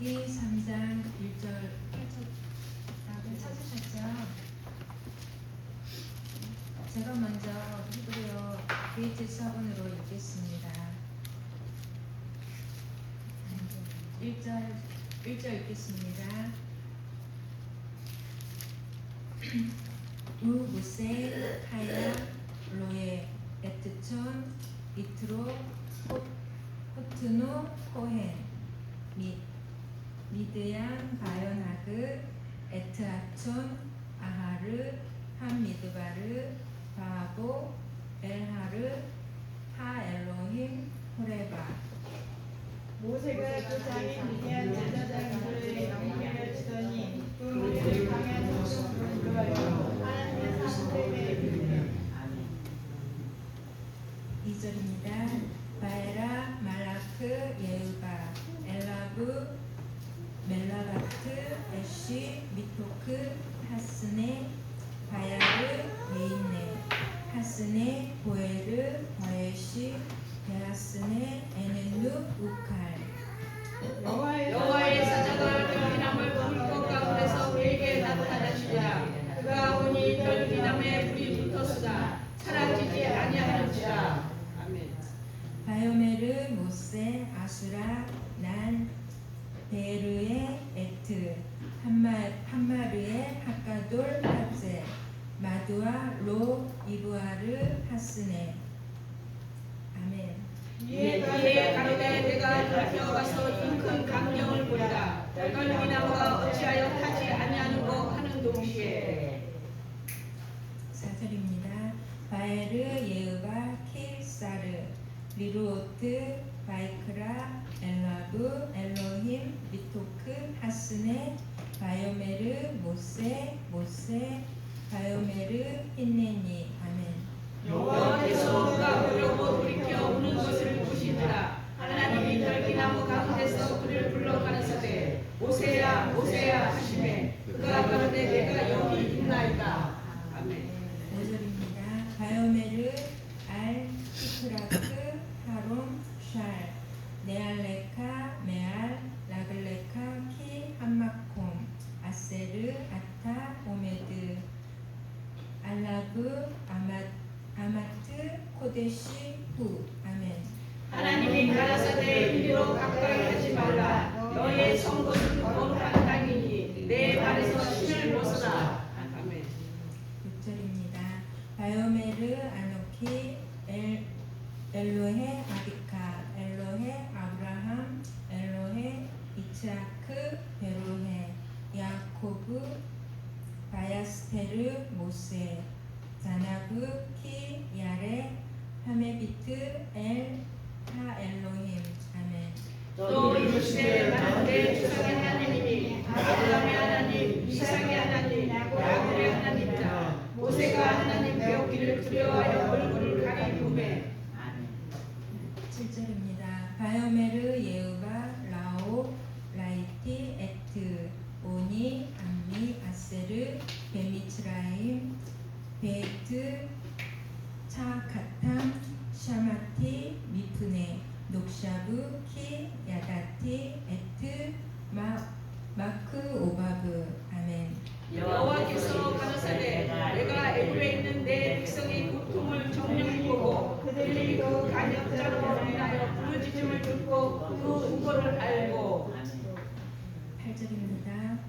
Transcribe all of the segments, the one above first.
민수기 3장 1절 다들 찾으셨죠? 제가 먼저 히브리어 베이트 서문으로 읽겠습니다. 1절 읽겠습니다. 우부세 하야 로에 에트촌 이트로 호트노 코헨 및 미드양 바요나그 에트아촌 아하르 함미드바르 바보 엘하르 하엘로힘 호레바. 모세가 그 장인 미디안 제사장들의 명령을 치더니 그 무리를 강한 목숨으로 불러요. 하나님의 사람들에게 이르되 2절입니다. 바에라 말라크 예우바 엘라브 멜라바트 에쉬 미토크 하스네 바야르 베인네 하스네 보에르 바에시 베하스네 에넨누 우칼. 여호와의 사자가 결기남을 불꽃 가운데서 우리에게 나타나시라. 그가 오니 결기남에 불이 붙었으나 사라지지 아니하는지라. 아멘. 바요메르 모세 아수라 난 베르의 에트 한마르의 하카돌 하제 마두아 로 이브아르 하스네. 아멘. 이에 가로되 내가 들어가서 이 큰 강령을 보리라. 결기나무가 어찌하여 타지 아니하는고 하는 동시에 4절입니다. 바에르 예으바 킬사르 리루오트 바이크라 엘라브 엘로힘 미토크 하스네 바요메르 모세 바요메르 힌네니. 아멘. 여호와께서 그가 보려고 돌이켜 우는 것을 보시니라. 하나님이 결기나무 가운데서 그를 불러 가라사대 모세야 모세야 하시매 그가 가로되 내가 여기 있나이다. 아멘. 5절입니다. 바요메르 알 히프라크 하롬 샬 네알레카 메알 라글레카 키 함마콤 아세르 아타 오메드 알라브 아마트 코데시 후. 아멘. 하나님이 가라사대 이리로 가까이 하지 말라. 너의 성것은 거룩한 땅이니 내 발에서 신을 벗어라. 아멘. 6절입니다. 바요메르 아노키 엘로헤 아비카 엘로헤 아브라함 엘로헤 이츠하크 베로헤 야코브 바야스테르 모세 자나브 키 야레 하메비트 엘 하엘로힘. 아멘. 또 이르시되 나는 내 조상의 하나님이니 아브라함의 하나님 이삭의 하나님 야곱의 하나님이라. 모세가 하나님 배우기를 두려워하여 얼굴을 가리우매 7절입니다. 바요메르 예우바 라오 라이티 에트 오니 암미 아세르 베미츠라임 베이트 차카탐 샤마티 미프네 녹샤브 키 야다티 에트 마크 오바브. 아멘. 여호와께서 가라사대 내가 애굽에 있는 내 백성의 고통을 정령히 보고 그들이 그 간역자로 인하여 부르짖음을 듣고 그 우고를 알고 8절입니다.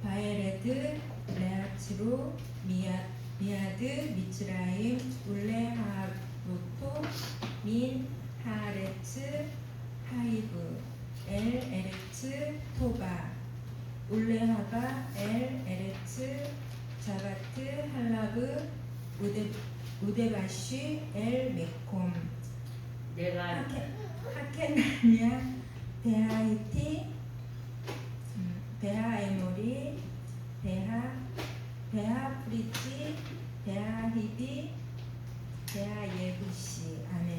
바에레드 레아치로 미아드 미츠라임 울레하로토 민 하레츠 하이브 엘 에레츠 토바 울레하바 엘 에레츠 자바트 할라브 우데바시 엘 메콤 하케나니아 베하이티 베하에모리 베하프리티 베하히비 베하예부시. 아멘.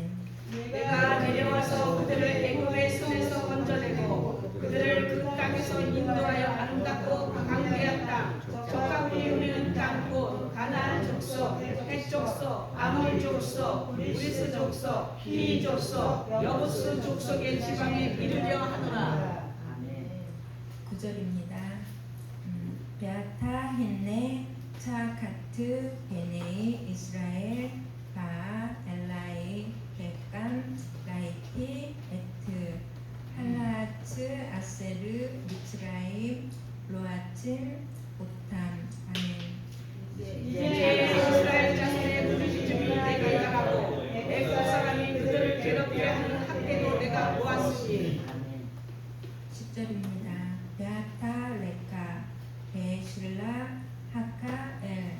내가 내려와서 그들을 애굽의 손에서 건져내고 그들을 그 땅에서 인도하여 아름답고 강대한 땅 적합히 우리는 땅 곧 가나안 족속 헷 족속 아모리 족속, 브리스 족속, 히 족속, 여부스 족속의 지방에 이르려 하노라. 아멘. 9절입니다. 베아타 헨네 차카트 베네이 이스라엘 바 엘라이 백감 라이티 에트 할라츠 아세르 미츠라임 로아친 오탐. 아멘. 이제 이스라엘 자손의 부르짖음이 내가 나가고 애굽 사람이 그들을 괴롭게 하는 학대도 내가 보았으니. 10절입니다. 베아타 레카 베실라 하카 엘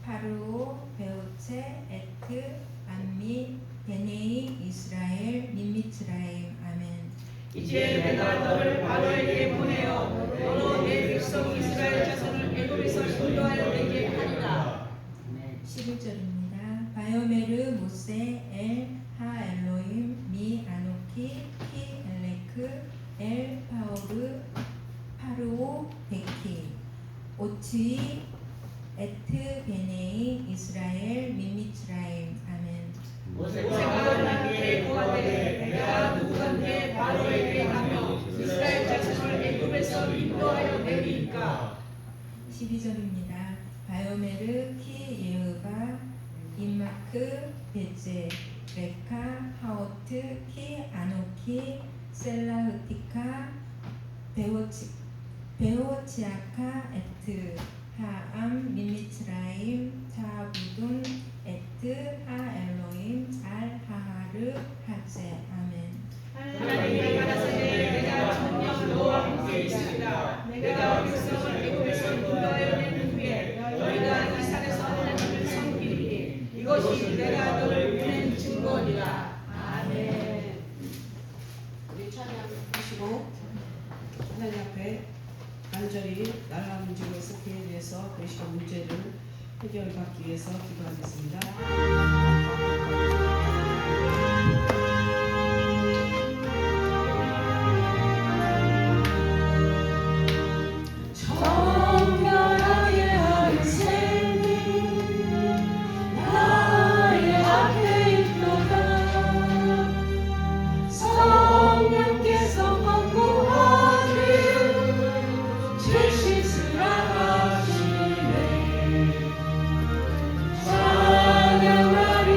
파르오 베오체 에트 암미 베네이 이스라엘 민미츠라임. 아멘. 이제 내가 너를 바로에게 보내어 너로 내 백성 이스라엘 자손을 애굽에서 인도하여 내게 하리라. 11절입니다. 바요메르 모세 엘 하엘로임 미 아노키 키 엘레크 엘 파오르 파르오 베키 오츠이 에트 베네이 이스라엘 미미츠라임. 아멘. 모세가 나에게 고하되 내가 누구든지 바로에게 가며 이스라엘 자손을 애굽에서 인도하여 내리까. 12절입니다. 바요메르 키 예흐바 임마크 베제 레카 하오트 키 아노키 셀라흐티카 베오치아카 에트 하암 미미츠라임 자부둔 에트 하엘로임 알 하하르 하제. 아멘. 하나님이 가라사대 내가 천년 너와 함께 있으리라. 내가 백성을 애굽에서 인도하여 낸 후에 너희가 이 산에서 하나님을 섬기리니 이것이 내가 너를 보낸 증거니라. 아멘. 우리 찬양하시고 하나님 앞에 간절히 나라 문제로 SK에 대해서 그 시간 문제를 해결받기 위해서 기도하겠습니다. 정결하게 하는 생명 나의 앞에 있도다. 성령께서 권고하는 제 씻으라 하시네. 찬양하리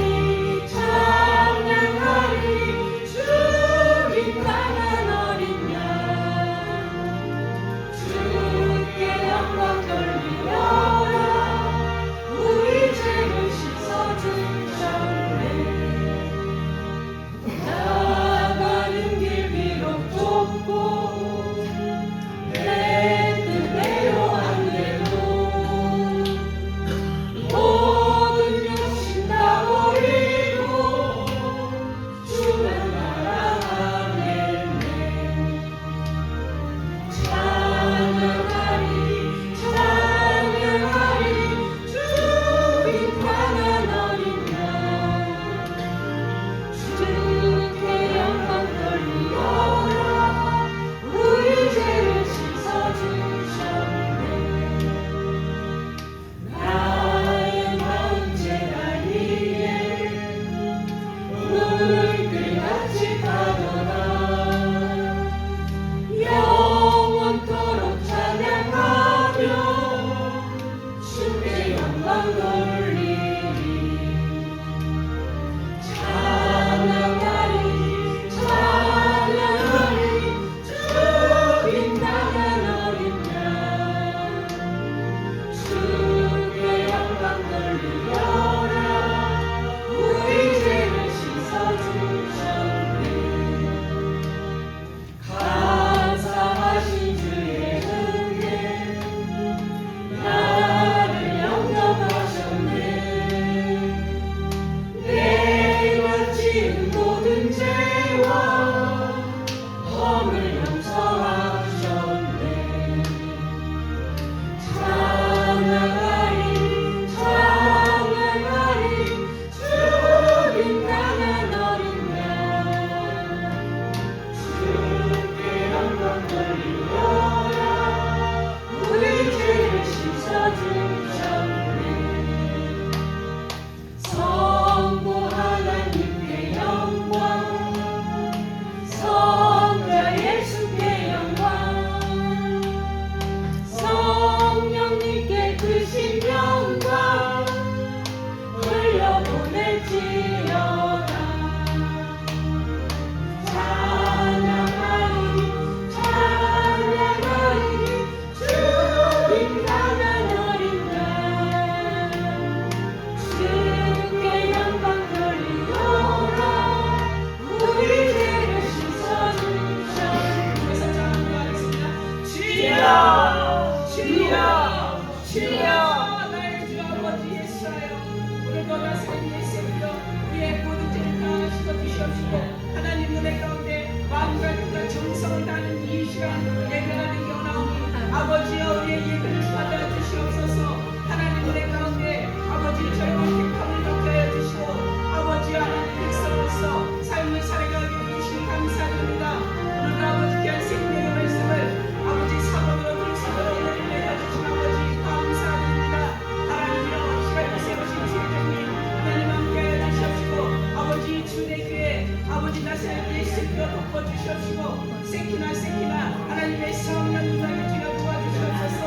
주시옵시고 세키나 하나님의 성령 임하여 도와주시옵소서.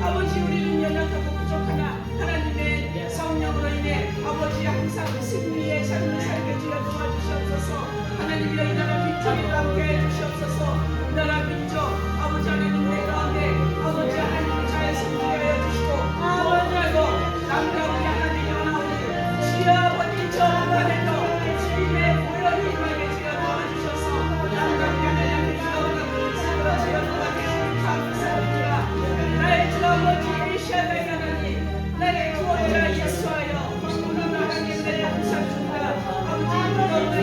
아버지 우리는 연약하고 부족하나 하나님의 성령으로 인해 아버지 항상 승리의 삶을 살게 주여 도와주시옵소서. 하나님이여 이 나라 빅토리를 함께 해주시옵소서. 이 나라 민족 아버지 하나님의 가운데 아버지 하나님의 잘 승리하여 주시고 무엇이라도 남과 우리 하나님의 나오니 주여 아버지 저 한간에도 주님의 보혈이 임하게 주여 도와주셔서 남과 우리 하나님의 주여 주여 도와주시니 감사합니다. 나의 주 아버지 엘샤다이 하나님 나의 구원이라 예수하여 오늘 하나님 내 감사합니다. 아버지 무덤을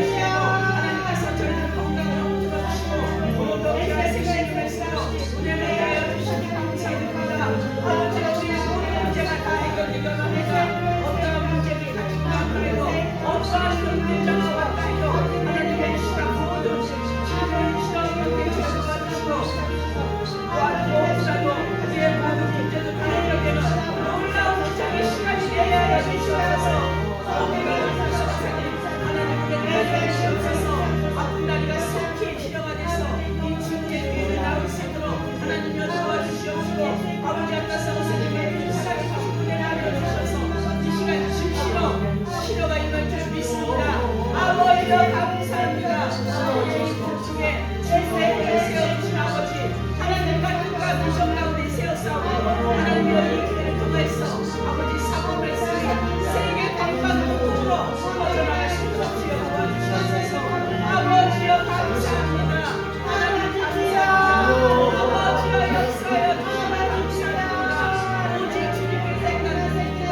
하나님께서 저희를 건강으로 붙들어주시고 오늘도 귀한 생명을 했어요. 은혜를 위하여 주시니 감사합니다. 아버지 우리 모든 문제가 다 해결되려 합니다. 어떠한 문제를 가지고 앞으로 어떠한 문제가 왔다해도 하나님의 시간 모든 지금의 시간 함께 도와주시고 무엇보다도 우리의 모든 문제도 다 해결되는 놀라운 문제의 시간이 되어야 하여 주시옵소서. 하나님께 주시옵소서. 아픈 다리가 속히 치료가 돼서 이 주님의 귀를 나올 수 있도록 하나님여 도와주시옵시고 아버지 앞에서 선생님의 사랑이 충분히 알려주셔서 이 시간 즉시로 치료가 임할 줄 믿습니다. 아버지여 감사합니다. 아버지 이 중에 주님의 길을 세워주신 아버지 하나님과 누가 미션 가운데 세워싸우고 하나님여 이 기회를 통해서 아버지 사고 말씀이 세계 각각으로 퍼져나갈 수 있도록 주여 도와주시옵소서. 아버지여 감사합니다. 하나님 감사합니다. 아버지여 역사여 주시면 감사합니다. 오직 주님을 생각합니다.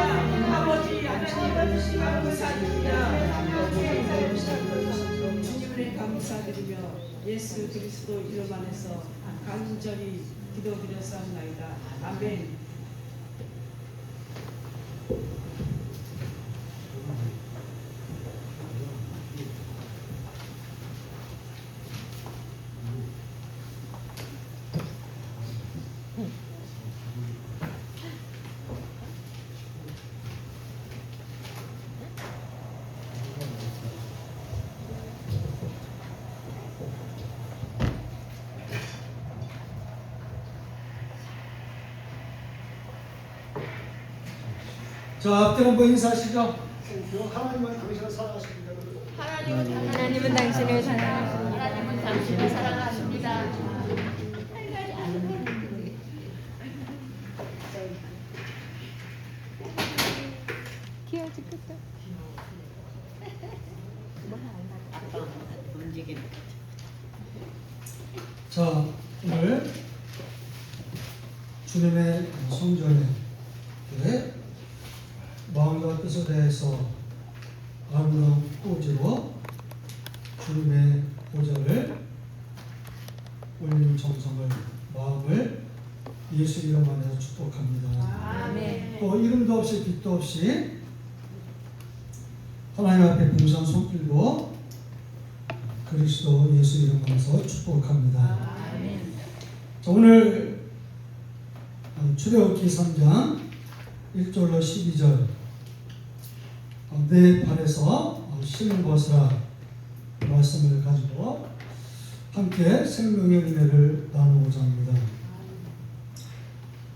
아버지 하나님 감사합니다. 주님을 감사드리며 예수 그리스도 이름 안에서 간절히 기도드렸사옵나이다. 아멘. 자, 앞뒤로 한번 인사하시죠. 하나님은 당신을 사랑하십니다. 하나님은 당신을 사랑하십니다. 하나님은 당신을 사랑하십니다. 귀여워 죽겠다. 자, 오늘 주님의 성전에 마음과 뜻에 대해서 아름다운 꽃으로 주님의 보좌를 올리는 정성을 마음을 예수 이름 안에서 축복합니다. 아멘. 또 이름도 없이 빛도 없이 하나님 앞에 봉사한 손길도 그리스도 예수 이름 안에서 축복합니다. 아멘. 자, 오늘 출애굽기 3장 1절로 12절 내 발에서 신을 벗으라 말씀을 가지고 함께 생명의 은혜를 나누고자 합니다.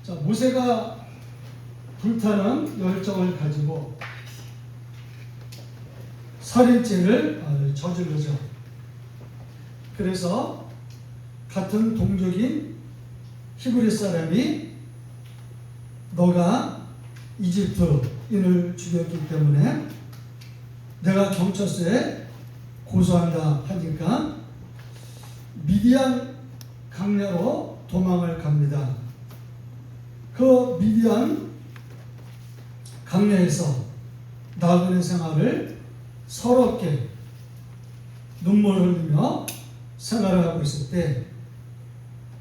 자, 모세가 불타는 열정을 가지고 살인죄를 저지르죠. 그래서 같은 동족인 히브리 사람이 너가 이집트인을 죽였기 때문에 내가 경찰서에 고소한다 하니까 미디안 강야로 도망을 갑니다. 그 미디안 강야에서 나그네 생활을 서럽게 눈물을 흘리며 생활을 하고 있을 때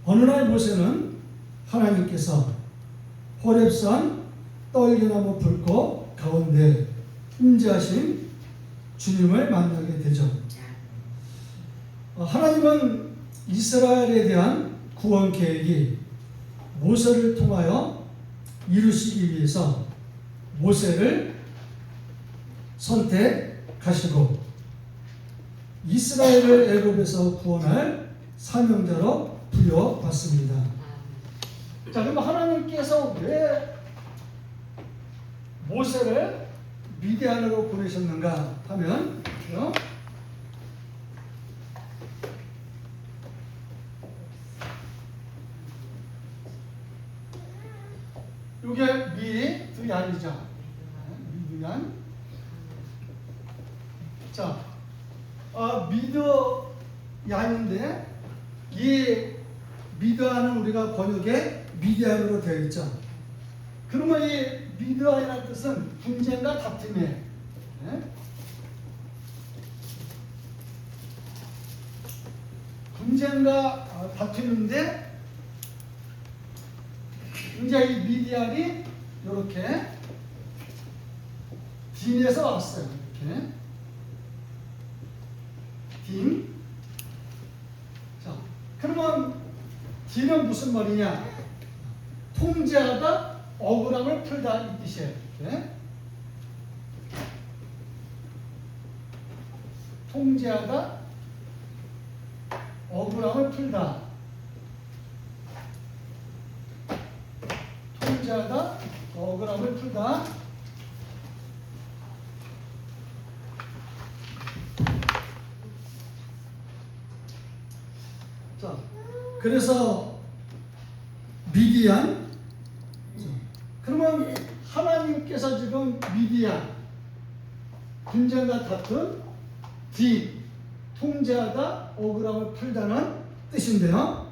어느 날 모세는 하나님께서 호렙산 떨기나무 불꽃 가운데 임재하신 주님을 만나게 되죠. 하나님은 이스라엘에 대한 구원 계획이 모세를 통하여 이루시기 위해서 모세를 선택하시고 이스라엘을 애굽에서 구원할 사명자로 부여받습니다. 자, 그럼 하나님께서 왜 모세를 미디안으로 보내셨는가 하면 이게 미디안이죠. 미디안. 자, 미디안인데 이 미디안은 우리가 번역에 미디안으로 되어 있죠. 그러면 이 미디안이라는 뜻은 분쟁과 다툼이에요. 네? 분쟁과 다툼인데 이제 이 미디안이 이렇게 딘에서 왔어요. 이렇게 딘. 자, 그러면 딘은 무슨 말이냐? 통제하다, 억울함을 풀다 이 뜻이에요. 이렇게. 통제하다, 억울함을 풀다. 통제하다, 억울함을 풀다. 자, 그래서 미디안. 그러면 하나님께서 지금 미디안, 분쟁과 다툰, 디, 통제하다, 억울함을 풀다는 뜻인데요.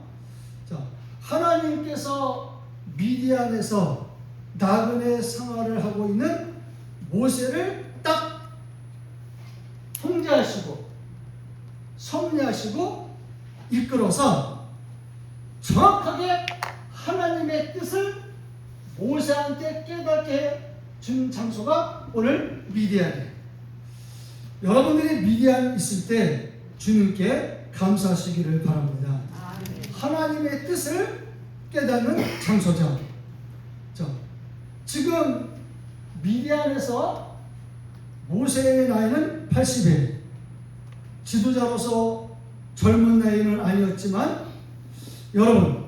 자, 하나님께서 미디안에서 나그네 생활을 하고 있는 모세를 딱 통제하시고 섭리하시고 이끌어서 정확하게 하나님의 뜻을 모세한테 깨닫게 준 장소가 오늘 미디안이에요. 여러분들이 미디안 있을 때 주님께 감사하시기를 바랍니다. 하나님의 뜻을 깨닫는 장소죠. 자, 지금 미디안에서 모세의 나이는 80에 지도자로서 젊은 나이는 아니었지만 여러분,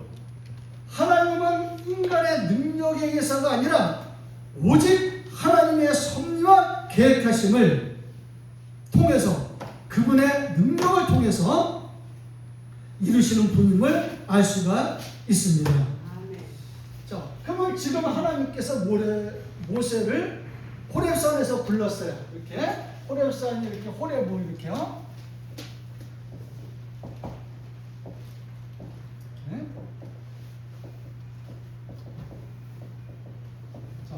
하나님은 인간의 능력에 의해서가 아니라 오직 하나님의 섭리와 계획하심을 통해서 그분의 능력을 통해서 이루시는 분임을 알 수가 있습니다. 자, 그러면 지금 하나님께서 모세를 호렙산에서 불렀어요. 이렇게 호렙산이 이렇게 호렙을 이렇게요. 네? 자,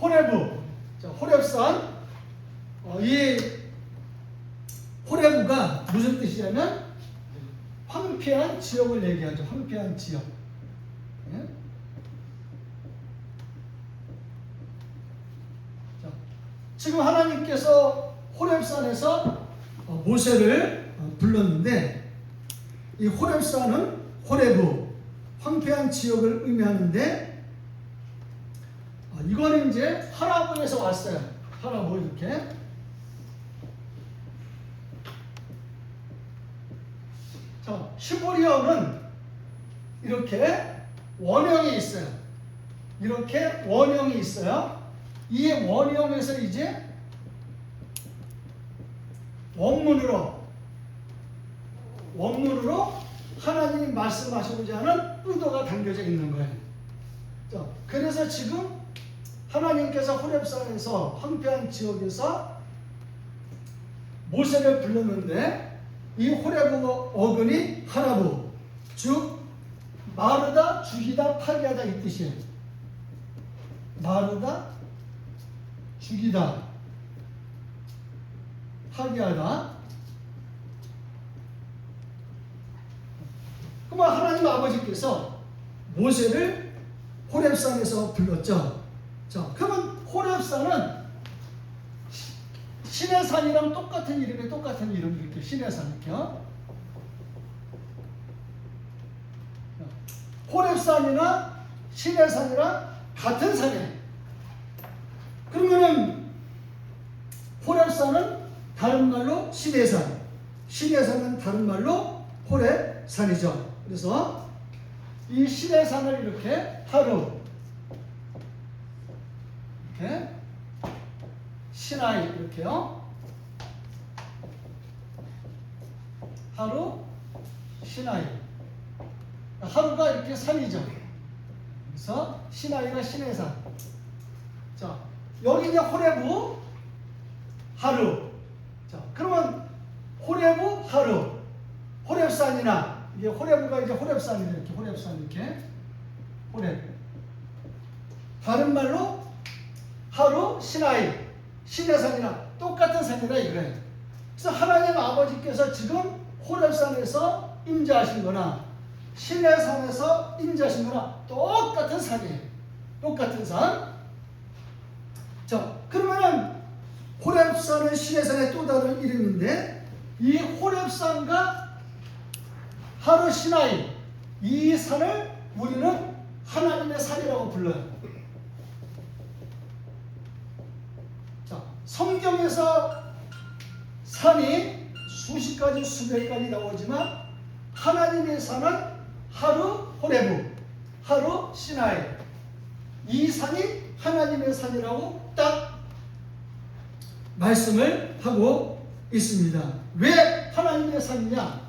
호렙, 자, 호렙산. 이 호렙가 무슨 뜻이냐면 황폐한 지역을 얘기하죠. 황폐한 지역. 네? 자, 지금 하나님께서 호렙산에서 모세를 불렀는데 이 호렙산은 호렙, 황폐한 지역을 의미하는데 이거는 이제 하나본에서 왔어요. 하나본 이렇게. 자, 시보리어는 이렇게 원형이 있어요. 이렇게 원형이 있어요. 이 원형에서 이제 원문으로 하나님이 말씀하시고자 하는 의도가 담겨져 있는 거예요. 자, 그래서 지금 하나님께서 호렙산에서 황폐한 지역에서 모세를 불렀는데 이 호렙 어근이 하라부, 즉 마르다, 죽이다, 파괴하다 이 뜻이에요. 마르다, 죽이다, 파괴하다. 그러면 하나님 아버지께서 모세를 호렙산에서 불렀죠. 자, 그러면 호렙산은 시내산이랑 똑같은 이름 이렇게 시내산 이렇게요. 호렙산이나 시내산이랑 같은 산이에요. 그러면은 호렙산은 다른 말로 시내산, 시내산은 다른 말로 호렙산이죠. 그래서 이 시내산을 이렇게 하루, 이렇게 시나이 이렇게요. 하루, 시나이. 하루가 이렇게 산이죠. 그래서 시나이가 시내산. 자, 여기 이제 호레부 하루. 자, 그러면 호레부 하루. 호렙산이나 이게 호레부가 이제 호렙산이죠. 이렇게 호렙산 이렇게 호렙. 다른 말로 하루 시나이 시내산이나 똑같은 산이다 이거예요. 그래서 하나님 아버지께서 지금 호렙산에서 임재하신 거나 시내산에서 임재하신 거나 똑같은 산이에요. 똑같은 산. 자, 그러면은 호렙산은 시내산의 또 다른 이름인데 이 호렙산과 하루 시나이 이 산을 우리는 하나님의 산이라고 불러요. 자, 성경에서 산이 수십 가지 수백 가지 나오지만 하나님의 산은 하루 호레부, 하루 시나이 이 산이 하나님의 산이라고 딱 말씀을 하고 있습니다. 왜 하나님의 산이냐?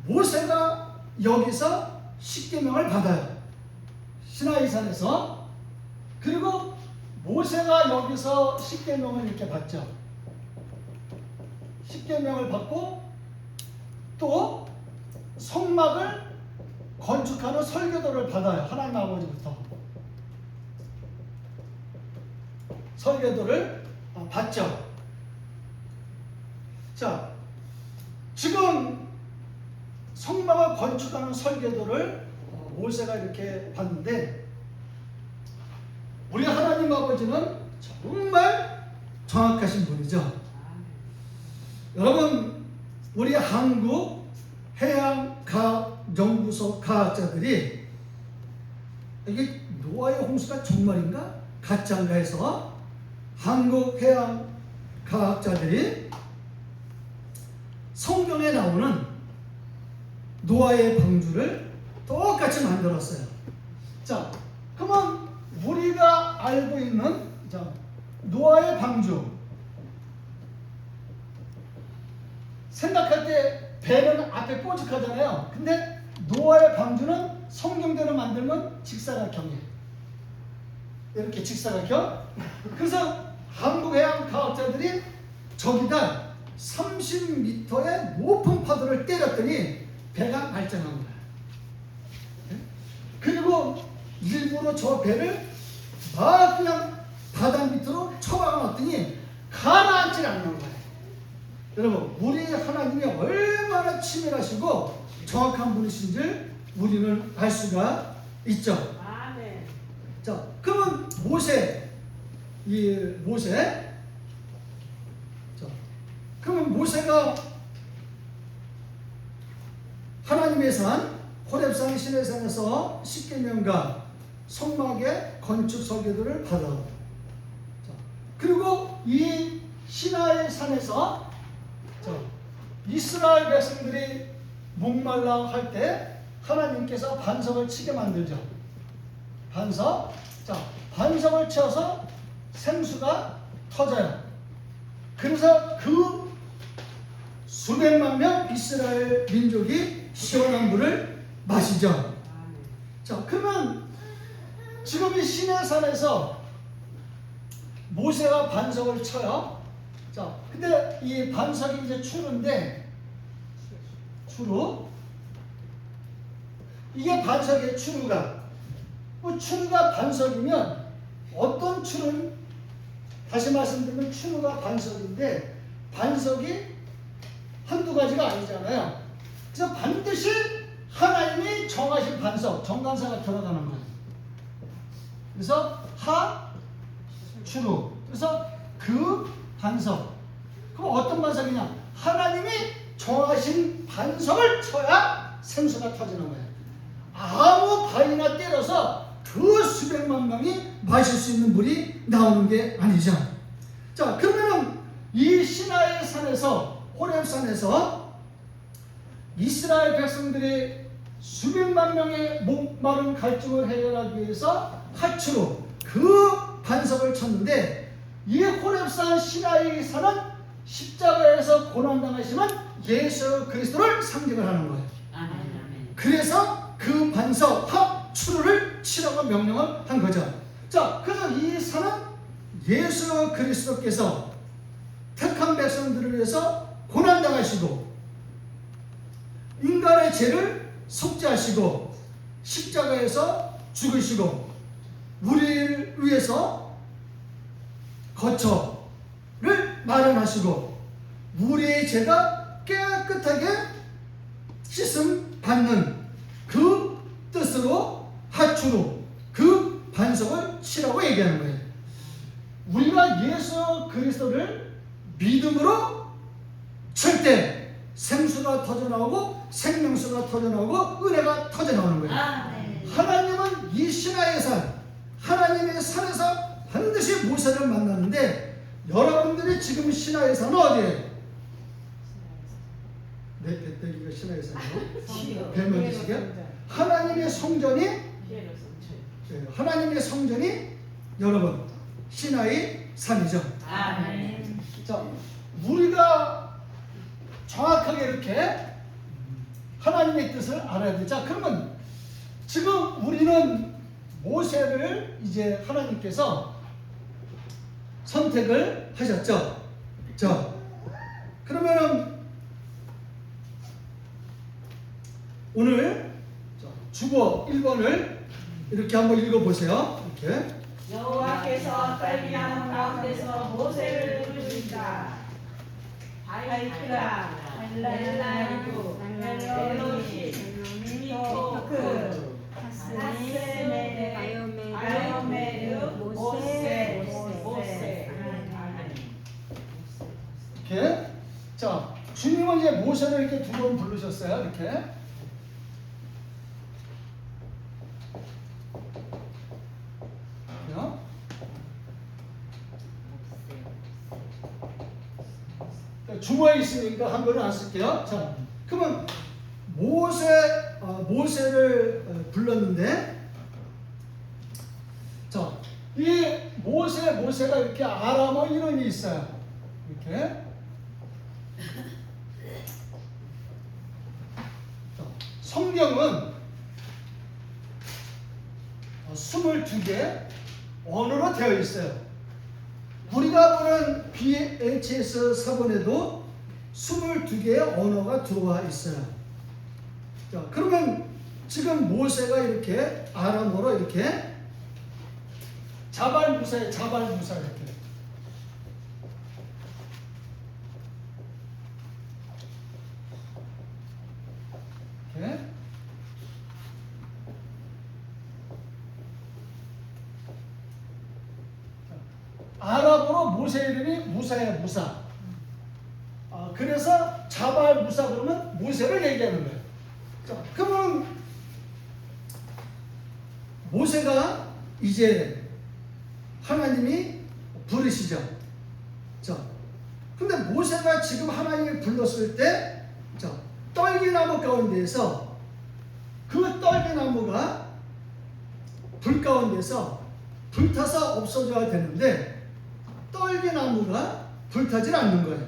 모세가 여기서 십계명을 받아요. 시나이산에서. 그리고 모세가 여기서 십계명을 이렇게 받죠. 십계명을 받고 또 성막을 건축하는 설계도를 받아요. 하나님 아버지부터 설계도를 받죠. 자, 지금 성막을 건축하는 설계도를 모세가 이렇게 봤는데 우리 하나님 아버지는 정말 정확하신 분이죠. 여러분, 우리 한국 해양과학연구소 과학자들이 이게 노아의 홍수가 정말인가 가짜인가 해서 한국 해양과학자들이 성경에 나오는 노아의 방주를 똑같이 만들었어요. 자, 그러면 우리가 알고 있는 노아의 방주 생각할 때 배는 앞에 뾰족하잖아요. 근데 노아의 방주는 성경대로 만들면 직사각형이에요. 이렇게 직사각형. 그래서 한국해양과학자들이 저기다 30m의 높은 파도를 때렸더니 배가 발전한 거야. 그리고 일부러 저 배를 막 그냥 바다 밑으로 쳐박아놨더니 가라앉질 않는 거야. 여러분, 우리 하나님이 얼마나 치밀하시고 정확한 분이신지 우리는 알 수가 있죠. 아멘. 자, 그러면 모세. 자, 그러면 모세가 하나님의 산 호렙산 시내산에서 십계명과 성막의 건축 설계도를 받아. 자, 그리고 이 시나이 산에서 이스라엘 백성들이 목말라 할 때 하나님께서 반석을 치게 만들죠. 반석. 자, 반석을 쳐서 생수가 터져요. 그래서 그 수백만 명 이스라엘 민족이 시원한 물을 마시죠. 자, 그러면 지금 이 시내산에서 모세가 반석을 쳐요. 자, 근데 이 반석이 이제 추루인데, 추루. 이게 반석의 추루가. 추루가 반석이면 어떤 추루는, 다시 말씀드리면 추루가 반석인데, 반석이 한두 가지가 아니잖아요. 그래서 반드시 하나님이 정하신 반석, 정관사가 들어가는 거예요. 그래서 추루. 그래서 그 반석. 그럼 어떤 반석이냐? 하나님이 정하신 반석을 쳐야 생수가 터지는 거예요. 아무 바위나 때려서 그 수백만 명이 마실 수 있는 물이 나오는 게 아니죠. 자, 그러면은 이 시나이 산에서, 호렙산에서 이스라엘 백성들이 수백만 명의 목마른 갈증을 해결하기 위해서 하추로 그 반석을 쳤는데, 이 호렙산 시나이 산은 십자가에서 고난당하시는 예수 그리스도를 상징을 하는 거예요. 그래서 그 반석 하추를 치라고 명령을 한 거죠. 자, 그래서 이 산은 예수 그리스도께서 택한 백성들을 위해서 고난당하시고 인간의 죄를 속죄하시고 십자가에서 죽으시고 우리를 위해서 거처를 마련하시고 우리의 죄가 깨끗하게 씻음 받는 그 뜻으로 하추로 그 반석을 치라고 얘기하는 거예요. 우리가 예수 그리스도를 믿음으로 칠 때 생수가 터져나오고 생명수가 터져나오고 은혜가 터져나오는 거예요. 하나님은 이 시나의 산, 하나님의 산에서 반드시 모세를 만났는데, 여러분들이 지금 시나의 산은 어디예요? 내 배때기가 시나의 산이요? 배명지시게? 하나님의 성전이, 하나님의 성전이 여러분 시나의 산이죠. 자, 우리가 정확하게 이렇게 하나님의 뜻을 알아야 돼. 자, 그러면 지금 우리는 모세를 이제 하나님께서 선택을 하셨죠. 자, 그러면은 오늘 주보 1번을 이렇게 한번 읽어보세요. 이렇게. 여호와께서 딸기나무 가운데서 모세를 부르신다. 바이크라 헬라이고 엘로시 토크 하세메 아요메르 모세. 이렇게. 자, 주님은 이제 모세를 이렇게 두 번 부르셨어요. 이렇게. 주어에 있으니까 한 번은 안 쓸게요. 자, 그러면 모세를 불렀는데, 자, 이 모세가 이렇게 아람어 이름이 있어요. 이렇게. 자, 성경은 22개 언어로 되어 있어요. 우리가 보는 BHS 사본에도 22개의 언어가 들어와 있어요. 자, 그러면 지금 모세가 이렇게 아람어로 이렇게 자발무사 이렇게. 이렇게. 아랍어로 모세 이름이 무사예요. 무사. 그래서 자발 무사 그러면 모세를 얘기하는 거예요. 자, 그러면 모세가 이제 하나님이 부르시죠. 자, 근데 모세가 지금 하나님이 불렀을 때, 자, 떨기나무 가운데에서 그 떨기나무가 불 가운데서 불타서 없어져야 되는데 떨기나무가 불타질 않는 거예요.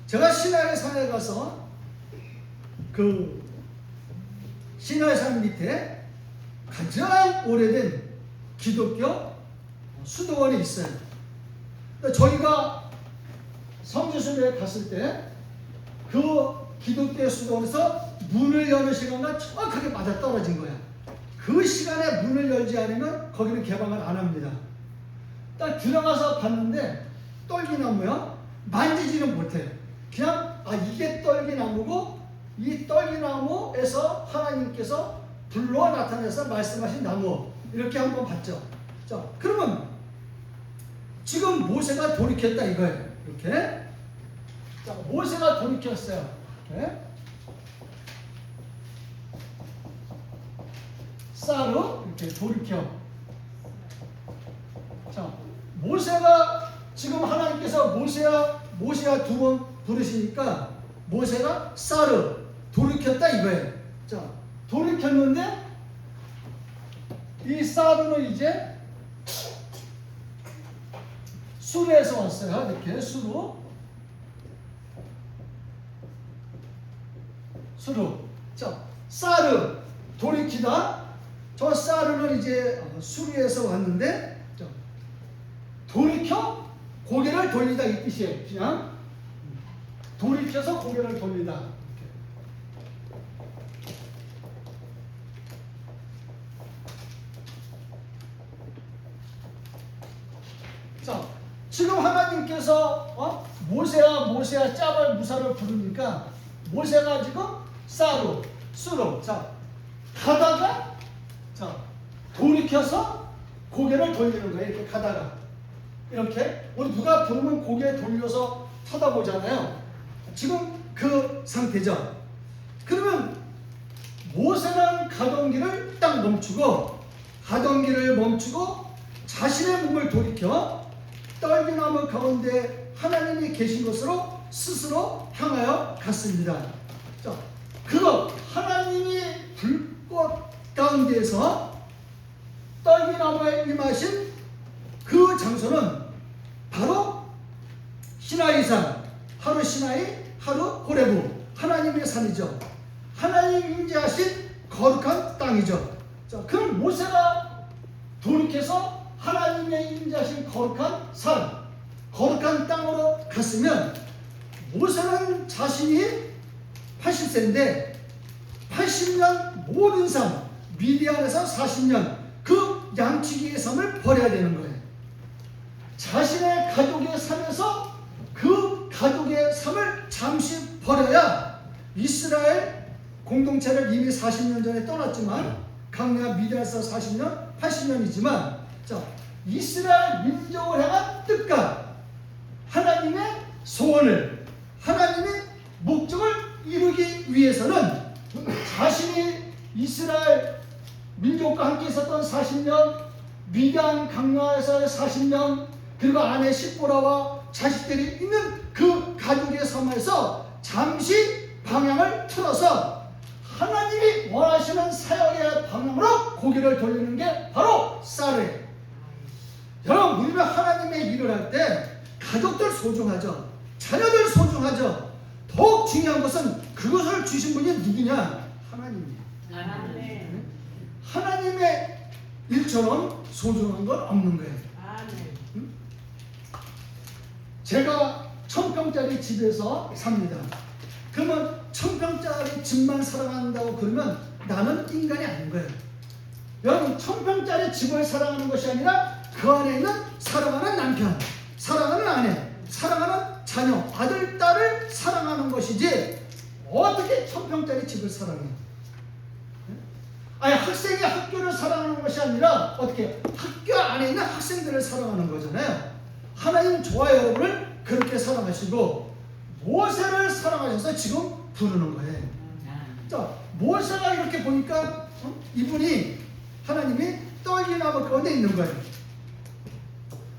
제가 시나이 산에 가서 그 시나이 산 밑에 가장 오래된 기독교 수도원이 있어요. 저희가 성지순례에 갔을 때 그 기독교 수도원에서 문을 여는 시간과 정확하게 맞아 떨어진 거야. 그 시간에 문을 열지 않으면 거기는 개방을 안 합니다. 딱 들어가서 봤는데 떨기나무야. 만지지는 못해. 그냥 이게 떨기나무고 이 떨기나무에서 하나님께서 불로 나타내서 말씀하신 나무 이렇게 한번 봤죠. 자, 그러면 지금 모세가 돌이켰다 이거예요. 이렇게. 자, 모세가 돌이켰어요. 이렇게. 사르 이렇게 돌이켜. 자, 모세가 지금 하나님께서 모세야 두 번 부르시니까 모세가 쌀을 돌이켰다 이거예요. 자, 돌이켰는데 이 쌀은 이제 수르에서 왔어요. 이렇게 수르. 자, 쌀을 돌이키다. 저 쌀은 이제 수르에서 왔는데, 자, 돌이켜 고개를 돌리다 이 뜻이에요. 그냥 돌이켜서 고개를 돌리다. 이렇게. 자, 지금 하나님께서 모세야 짜발 무사를 부르니까 모세가 지금 쌀로 수로 자 가다가 자 돌이켜서 고개를 돌리는 거예요. 이렇게 가다가 이렇게 우리 누가 부르면 고개 돌려서 쳐다보잖아요. 지금 그 상태죠. 그러면 모세는 가던 길을 딱 멈추고 자신의 몸을 돌이켜 떨기나무 가운데 하나님이 계신 곳으로 스스로 향하여 갔습니다. 자, 그거 하나님이 불꽃 가운데에서 떨기나무에 임하신 그 장소는 바로 시나이산, 하루 시나이, 하루 호레부, 하나님의 산이죠. 하나님 임재하신 거룩한 땅이죠. 자, 그럼 모세가 돌이켜서 하나님의 임재하신 거룩한 산, 거룩한 땅으로 갔으면 모세는 자신이 80세인데 80년 모든 삶, 미디안에서 40년 그 양치기의 삶을 버려야 되는 거예요. 자신의 가족의 삶에서 그 가족의 삶을 잠시 버려야 이스라엘 공동체를 이미 40년 전에 떠났지만 강야 미디안에서 40년, 80년이지만 자, 이스라엘 민족을 향한 뜻과 하나님의 소원을 하나님의 목적을 이루기 위해서는 자신이 이스라엘 민족과 함께 있었던 40년, 미디안 강야에서의 40년, 그리고 아내 십보라와 자식들이 있는 그 가족의 삶에서 잠시 방향을 틀어서 하나님이 원하시는 사역의 방향으로 고개를 돌리는 게 바로 쌀이에요. 여러분, 우리가 하나님의 일을 할 때 가족들 소중하죠. 자녀들 소중하죠. 더욱 중요한 것은 그것을 주신 분이 누구냐? 하나님이에요. 아멘. 하나님의 일처럼 소중한 건 없는 거예요. 아멘. 제가 1000평짜리 집에서 삽니다. 그러면 1000평짜리 집만 사랑한다고 그러면 나는 인간이 아닌 거예요. 여러분, 1000평짜리 집을 사랑하는 것이 아니라 그 안에 있는 사랑하는 남편, 사랑하는 아내, 사랑하는 자녀, 아들, 딸을 사랑하는 것이지 어떻게 1000평짜리 집을 사랑해요? 아니, 학생이 학교를 사랑하는 것이 아니라 어떻게 학교 안에 있는 학생들을 사랑하는 거잖아요. 하나님 저와 여러분을 그렇게 사랑하시고 모세를 사랑하셔서 지금 부르는 거예요. 자, 모세가 이렇게 보니까 이분이 하나님이 떨기나무 가운데 있는 거예요.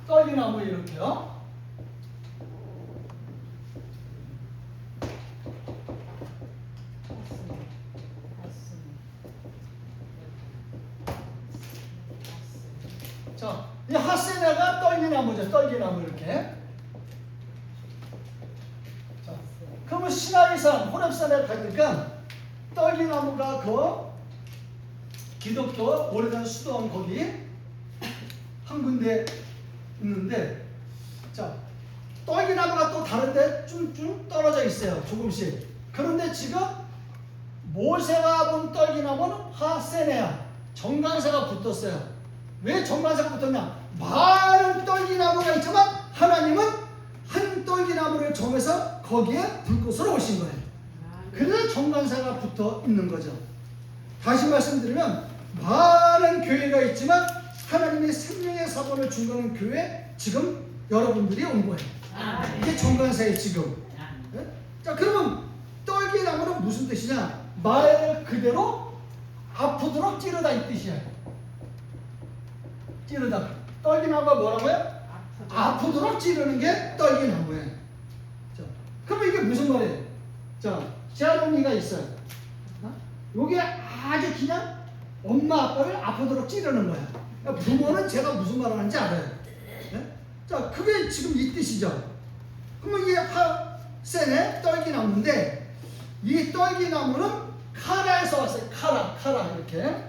떨기나무 이렇게요. 자, 이 하세나가 떨기나무죠. 떨기나무 이렇게. 자, 그러면 시나이산, 호렙산에 가니까 떨기나무가 그 기독교 오래된 수도원 거기 한 군데 있는데, 자, 떨기나무가 또 다른데 쭉 떨어져 있어요. 조금씩. 그런데 지금 모세가 본 떨기나무는 하세네야, 정관사가 붙었어요. 왜 정관사가 붙었냐? 많은 떨기나무가 있지만 하나님은 한 떨기나무를 정해서 거기에 불꽃으로 오신 거예요. 그래서 정관사가 붙어 있는 거죠. 다시 말씀드리면 많은 교회가 있지만 하나님의 생명의 사본을 준 거는 교회, 지금 여러분들이 온 거예요. 이게 정관사예요 지금. 네? 자, 그러면 떨기나무는 무슨 뜻이냐? 말 그대로 아프도록 찌르다 이 뜻이야. 찌르다. 떨기나무가 뭐라고요? 아프도록 찌르는 게 떨기나무예요. 자, 그러면 이게 무슨 말이에요? 자, 샤론이가 있어요. 요게 아주 그냥 엄마 아빠를 아프도록 찌르는 거야. 그러니까 부모는 제가 무슨 말을 하는지 알아요. 네? 자, 그게 지금 이 뜻이죠. 그러면 이 하센의 떨기나무인데 이 떨기나무는 카라에서 왔어요. 카라 이렇게.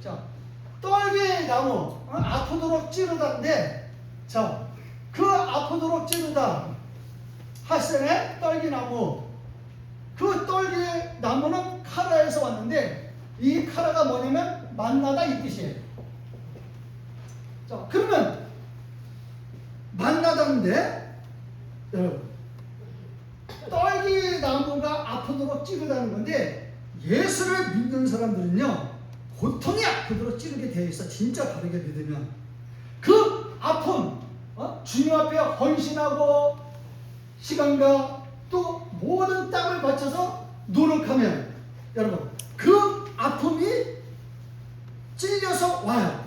자, 떨기나무 아프도록 찌르다인데, 자, 그 아프도록 찌르다 하센의 떨기나무, 그 떨기나무는 카라에서 왔는데 이 카라가 뭐냐면 만나다 이 뜻이에요. 자, 그러면 만나다인데 여러분 떨기나무가 아프도록 찌르다는 건데 예수를 믿는 사람들은요 고통이 아프도록 찌르게 되어 있어. 진짜 바르게 믿으면 그 아픔, 주님 앞에 헌신하고 시간과 또 모든 땀을 바쳐서 노력하면 여러분 그 아픔이 찔려서 와요.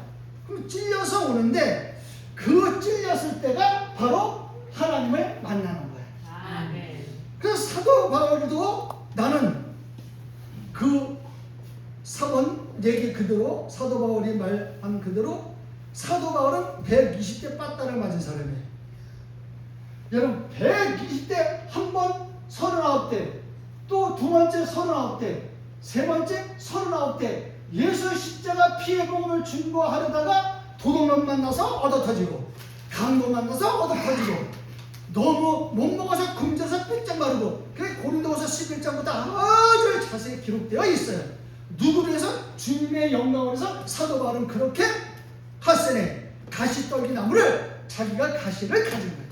그럼 찔려서 오는데 그 찔렸을 때가 바로 하나님을 만나는 거예요. 아멘. 그래서 사도 바울도 나는 그 사본 얘기 그대로 사도 바울이 말한 그대로 사도 바울은 120대 빠따를 맞은 사람이에요. 여러분 120대 한 번 39대 또 두 번째 39대 세 번째 39대 예수 십자가 피의 복음을 증거하려다가 도둑놈 만나서 얻어터지고 강도 만나서 얻어터지고 너무 못 먹어서 금져서 삐쩍 마르고 그게 고린도후서 11장부터 아주 자세히 기록되어 있어요. 누구를 위해서? 주님의 영광을 위해서 사도 바울은 그렇게 하센의 가시떨기 나무를 자기가 가시를 가진 거예요.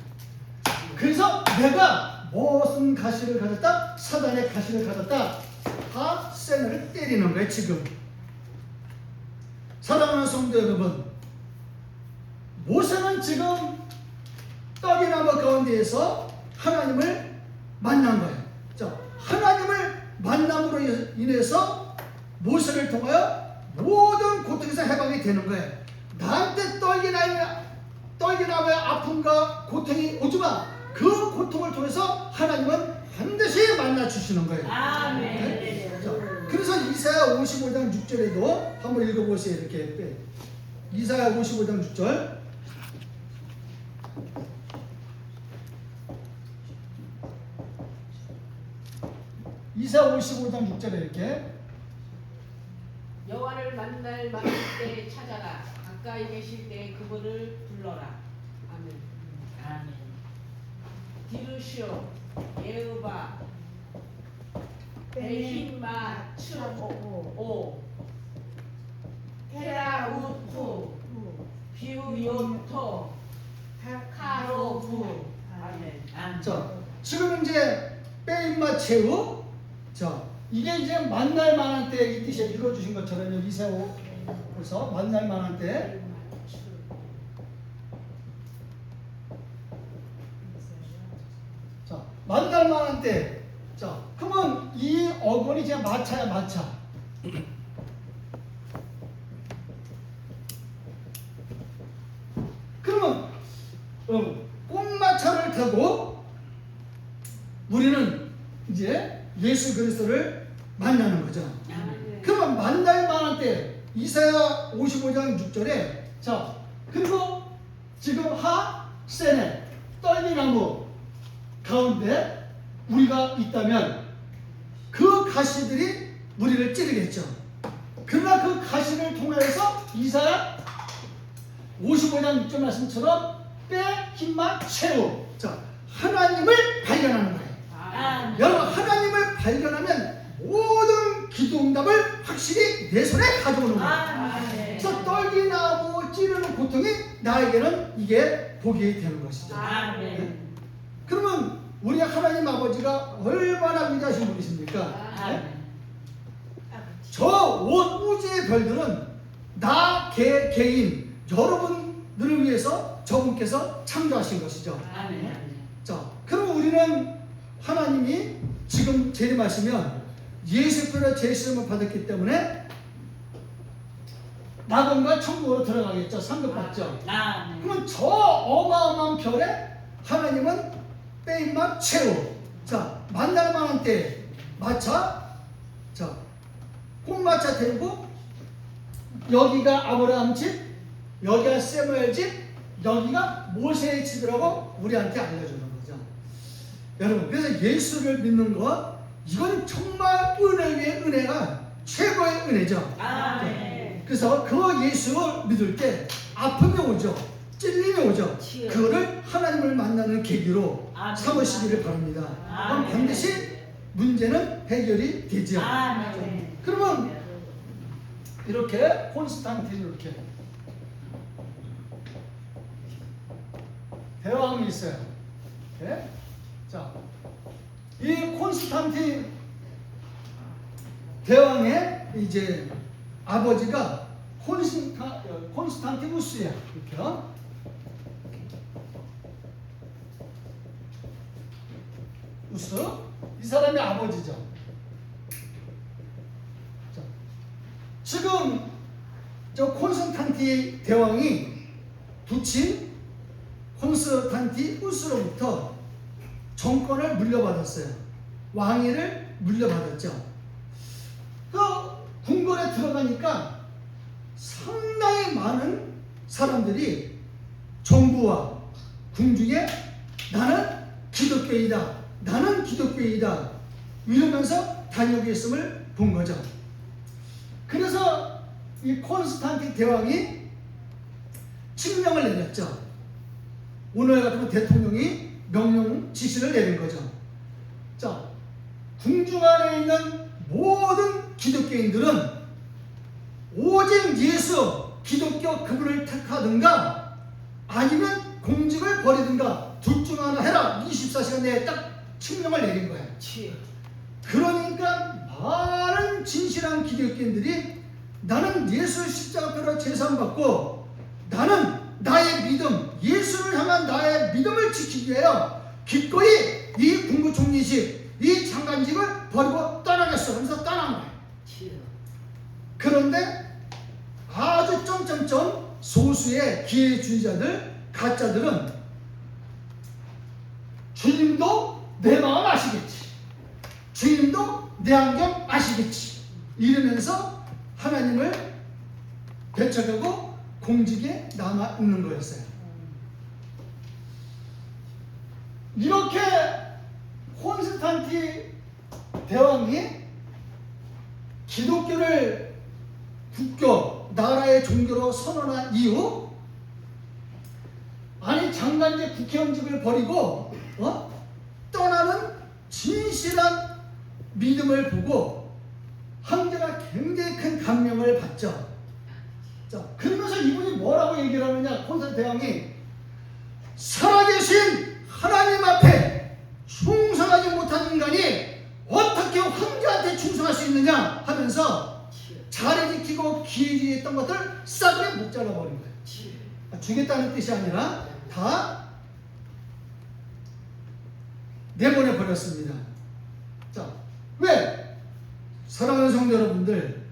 그래서 내가 무슨 가시를 가졌다? 사단의 가시를 가졌다. 하센을 때리는 거예요. 지금 사랑하는 성도 여러분, 모세는 지금 떡이나무 가운데에서 하나님을 만난 거예요. 자, 하나님을 만남으로 인해서 모세를 통하여 모든 고통에서 해방이 되는 거예요. 나한테 떨기나무의 아픔과 고통이 오지만 그 고통을 통해서 하나님은 반드시 만나 주시는 거예요. 아멘. 네? 자, 그래서 이사야 55장 6절에도 한번 읽어보세요. 이렇게 이사야 55장 6절. 이사야 55장 6절에 이렇게 여호와를 만날 때 찾아라. 가까이 계실 때 그분을 불러라. 아멘. 아멘. 디르시오 예우바 베힌마 츠오 헤라우프 비우요토 카로부. 아멘. 자, 지금 이제 빼임마 채우. 자, 이게 이제 만날 만한 때 이 뜻이 읽어주신 것처럼 이사야에서 만날 만한 때. 자, 만날 만한 때. 자, 그러면 이 어근이 이제 마차야, 마차. 그러면 여러분 꽃마차를 타고 우리는 이제 예수 그리스도를 만나는 거죠. 그러면 만날 만한 때 이사야 55장 6절에 자, 그리고 지금 하센의 떨기나무 가운데 우리가 있다면 그 가시들이 우리를 찌르겠죠. 그러나 그 가시를 통해서 이사야 55장 6절 말씀처럼 빼 힘만 채우. 자, 하나님을 발견하는 거예요. 여러분 하나님을 발견하면 모든 기도응답을 확실히 내 손에 가져오는 거예요. 그래서 떨기나무 찌르는 고통이 나에게는 이게 복이 되는 것이죠. 네? 그러면 우리 하나님 아버지가 얼마나 위대하신 분이십니까? 네? 저 온 우주의 별들은 나 개인 여러분들을 위해서 저분께서 창조하신 것이죠. 자, 그럼 우리는 하나님이 지금 재림하시면 예수께로 제시름을 받았기 때문에 낙원과 천국으로 들어가겠죠. 상급받죠. 아멘. 그러면 저 어마어마한 별에 하나님은 빼임만 채우. 자, 만날 만한 때 마차, 자, 꽃마차 데리고 여기가 아브라함 집, 여기가 세무엘 집, 여기가 모세의 집이라고 우리한테 알려주는 거죠. 여러분, 그래서 예수를 믿는 거 이건 정말 은혜 위에 은혜가 최고의 은혜죠. 아멘. 그래서 그 예수를 믿을 때 아픔이 오죠. 찔림이 오죠. 그거를 하나님을 만나는 계기로 아멘. 삼으시기를 바랍니다. 그럼 아멘. 반드시 문제는 해결이 되죠. 아멘. 그러면 이렇게 콘스탄틴 이렇게 대왕이 있어요. 이렇게. 자, 이 콘스탄틴 대왕의 이제 아버지가 콘스탄티누스야. 이렇게요. 우스 이 사람이 아버지죠. 자, 지금 저 콘스탄티 대왕이 부친 콘스탄티누스로부터 정권을 물려받았어요. 왕위를 물려받았죠. 그 궁궐에 들어가니까 상당히 많은 사람들이 정부와 궁중에 나는 기독교이다, 나는 기독교이다 이러면서 다니고 있음을 본 거죠. 그래서 이 콘스탄틴 대왕이 칙령을 내렸죠. 오늘 같으면 대통령이 명령 지시를 내린 거죠. 자, 궁중 안에 있는 모든 기독교인들은 오직 예수 기독교 그분을 택하든가 아니면 공직을 버리든가 둘 중 하나 해라. 24시간 내에 딱 칙령을 내린 거예요. 그러니까 많은 진실한 기독교인들이 나는 예수 십자가표로 제사함받고 나는 나의 믿음, 예수를 향한 나의 믿음을 지키기 위하여 기꺼이 이 국무총리직, 이 장관직을 버리고 떠나겠어. 그래서 떠난 거예요. 그런데 아주 점점점 소수의 기회주의자들, 가짜들은 주님도 내 마음 아시겠지, 주님도 내 안경 아시겠지 이러면서 하나님을 배척하고 공직에 남아 있는 거였어요. 이렇게 콘스탄티 대왕이 기독교를 국교, 나라의 종교로 선언한 이후 아니 장관직 국회의원직을 버리고 떠나는 진실한 믿음을 보고 황제가 굉장히 큰 감명을 받죠. 자, 그러면서 이분이 뭐라고 얘기를 하느냐. 콘스탄틴 대왕이 살아계신 하나님 앞에 충성하지 못한 인간이 어떻게 황제한테 충성할 수 있느냐 하면서 자리 지키고 기회주의했던 것들 싸그리 못 잘라버린 거예요. 주겠다는 뜻이 아니라 다 내보내 버렸습니다. 자, 왜? 사랑하는 성도 여러분들,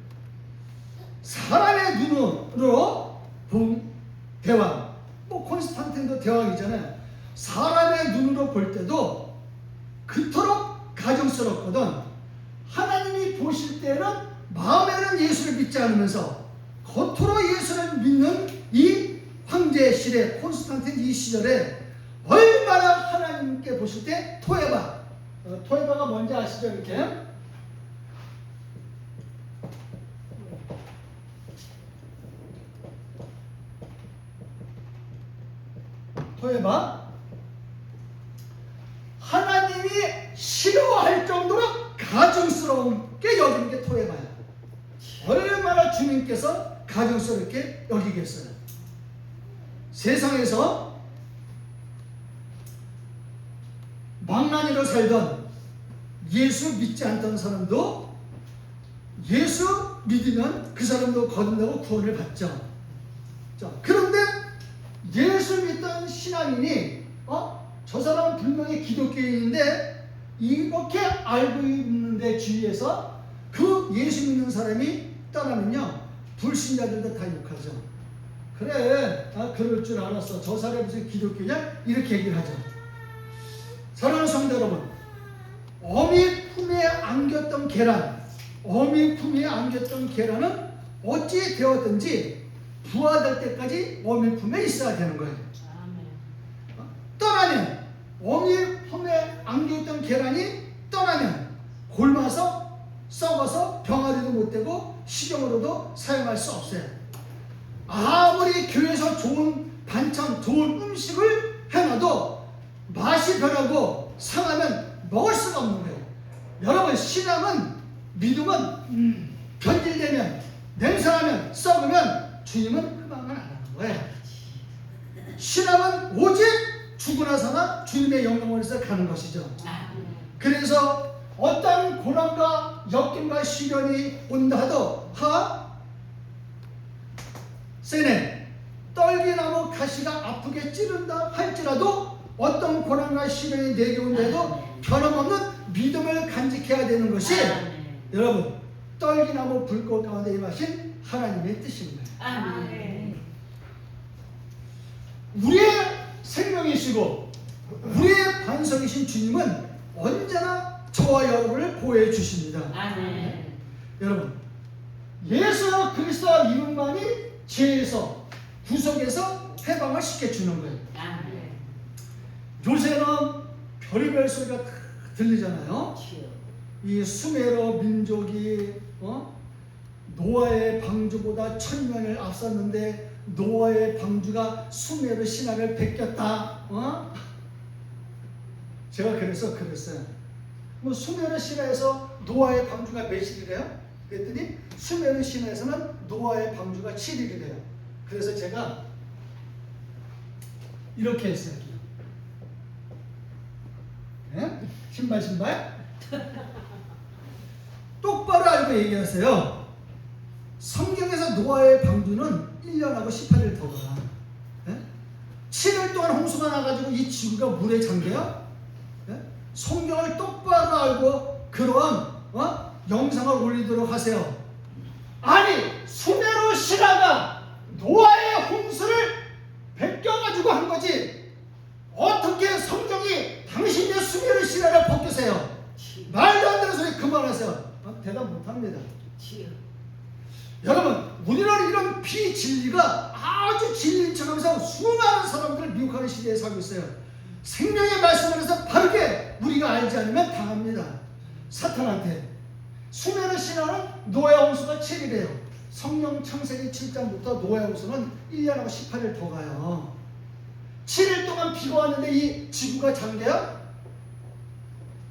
사람의 눈으로 본 대왕, 뭐 콘스탄틴도 대왕이잖아요. 사람의 눈으로 볼 때도 그토록 가증스럽거든 하나님이 보실 때는 마음에는 예수를 믿지 않으면서 겉으로 예수를 믿는 이 황제 시대 콘스탄틴 이 시절에 얼마나 하나님께 보실 때 토에바가 뭔지 아시죠? 이렇게 토에바, 하나님이 싫어할 정도로 가증스럽게 여기는 게 토에바야. 얼마나 주님께서 가증스럽게 여기겠어요. 세상에서 망나니로 살던 예수 믿지 않던 사람도 예수 믿으면 그 사람도 거듭나고 구원을 받죠. 자, 그런데 예수 믿던 신앙인이 저 사람은 분명히 기독교인인데 이렇게 알고 있는데 주위에서 그 예수 믿는 사람이 떠나면요 불신자들도 다 욕하죠. 그래, 그럴 줄 알았어. 저 사람이 무슨 기독교냐? 이렇게 얘기를 하죠. 사랑하는 성도 여러분, 어미 품에 안겼던 계란, 어미 품에 안겼던 계란은 어찌 되었든지 부화될 때까지 어미 품에 있어야 되는 거예요. 떠나면, 어미 품에 안겨있던 계란이 떠나면 곪아서 썩어서 병아리도 못 되고 식용으로도 사용할 수 없어요. 아무리 교회에서 좋은 반찬, 좋은 음식을 해놔도 맛이 변하고 상하면 먹을 수가 없는 거예요. 여러분, 신앙은, 믿음은 변질되면, 냄새나면, 썩으면 주님은 흠방을 안 하는 거예요. 신앙은 오직 죽으나 사나 주님의 영광에서 가는 것이죠. 그래서 어떤 고난과 역경과 시련이 온다 하도 세네 떨기나무 가시가 아프게 찌른다 할지라도 어떤 고난과 시련이 내게 온다해도 변함없는 믿음을 간직해야 되는 것이 여러분 떨기나무 불꽃 가운데 임하신 하나님의 뜻입니다. 우리의 생명이시고 우리의 반석이신 주님은 언제나 저와 여러분을 보호해 주십니다. 여러분, 예수 그리스도 이름만이 죄에서 구속에서 해방을 시켜주는 거예요. 요새는 별의별 소리가 다 들리잖아요. 이 수메르 민족이 노아의 방주보다 1000년을 앞섰는데 노아의 방주가 수메르 신화를 베꼈다. 제가 그랬어요. 뭐 수메르 신화에서 노아의 방주가 몇일이래요? 그랬더니 수메르 신화에서는 노아의 방주가 7일이래요. 그래서 제가 이렇게 했어요. 네? 신발 똑바로 알고 얘기하세요. 성경에서 노아의 방주는 1년하고 18일 더 가. 네? 7일 동안 홍수가 나가지고 이 지구가 물에 잠겨요? 네? 성경을 똑바로 알고 그런 영상을 올리도록 하세요. 아니, 수메르 신화가 노아의 홍수를 베껴가지고 한 거지 어떻게 성경이 당신의 수메르 신화를 벗기세요? 말도 안 되는 소리 그만하세요. 대답 못합니다. 여러분, 우리는 이런 비진리가 아주 진리인 척하면서 수많은 사람들을 미혹하는 시대에 살고 있어요. 생명의 말씀을 해서 바르게 우리가 알지 않으면 당합니다. 사탄한테. 수메르 신화는 노아 홍수가 7일이에요. 성령 창세기 7장부터 노아 홍수는 1년하고 18일 더 가요. 7일 동안 비가 왔는데 이 지구가 잠겨요?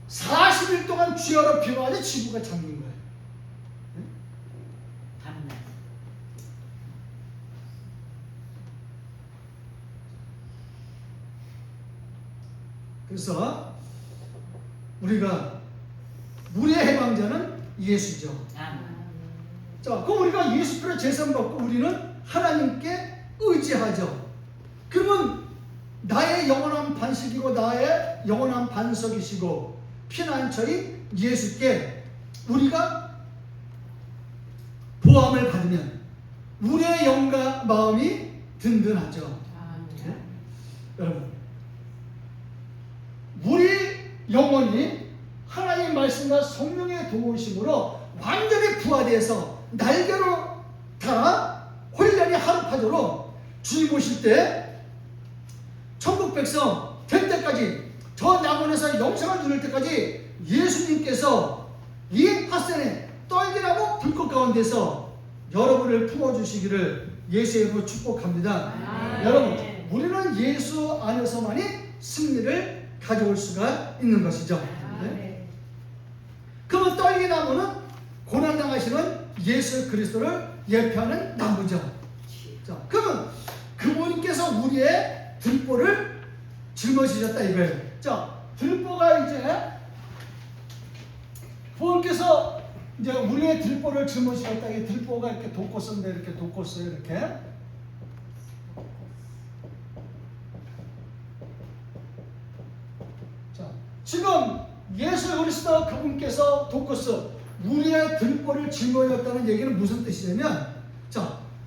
40일 동안 쥐어로 비가 와서 지구가 잠긴 거예요. 그래서 우리가 우리의 해방자는 예수죠. 자, 그럼 우리가 예수를 제선 받고 우리는 하나님께 의지하죠. 그러면 나의 영원한 반석이고 나의 영원한 반석이시고 피난처인 예수께 우리가 보함을 받으면 우리의 영과 마음이 든든하죠. 네? 여러분, 우리 영혼이 하나님의 말씀과 성령의 도우심으로 완전히 부활해서 날개로 다 혼란이 하루파도록 주님 오실 때 천국 백성 될 때까지 저 낙원에서 영생을 누릴 때까지 예수님께서 이 핫센에 떨기나무 불꽃 가운데서 여러분을 품어주시기를 예수의 이름으로 축복합니다. 여러분, 우리는 예수 안에서만이 승리를 가져올 수가 있는 것이죠. 네? 그러면 떨기나무는 고난당하시는 예수 그리스도를 예표하는 나무죠. 자, 그러면 그분께서 우리의 들보를 짊어지셨다 이거예요. 자, 들보가 이제 부모님께서 이제 우리의 들보를 짊어지셨다. 이 들보가 이렇게 돋꽃인데 이렇게 돋꽃어요. 이렇게. 자, 지금 예수 그리스도 그분께서 돋꽃을 우리의 들보를 짊어졌다는 얘기는 무슨 뜻이냐면, 자,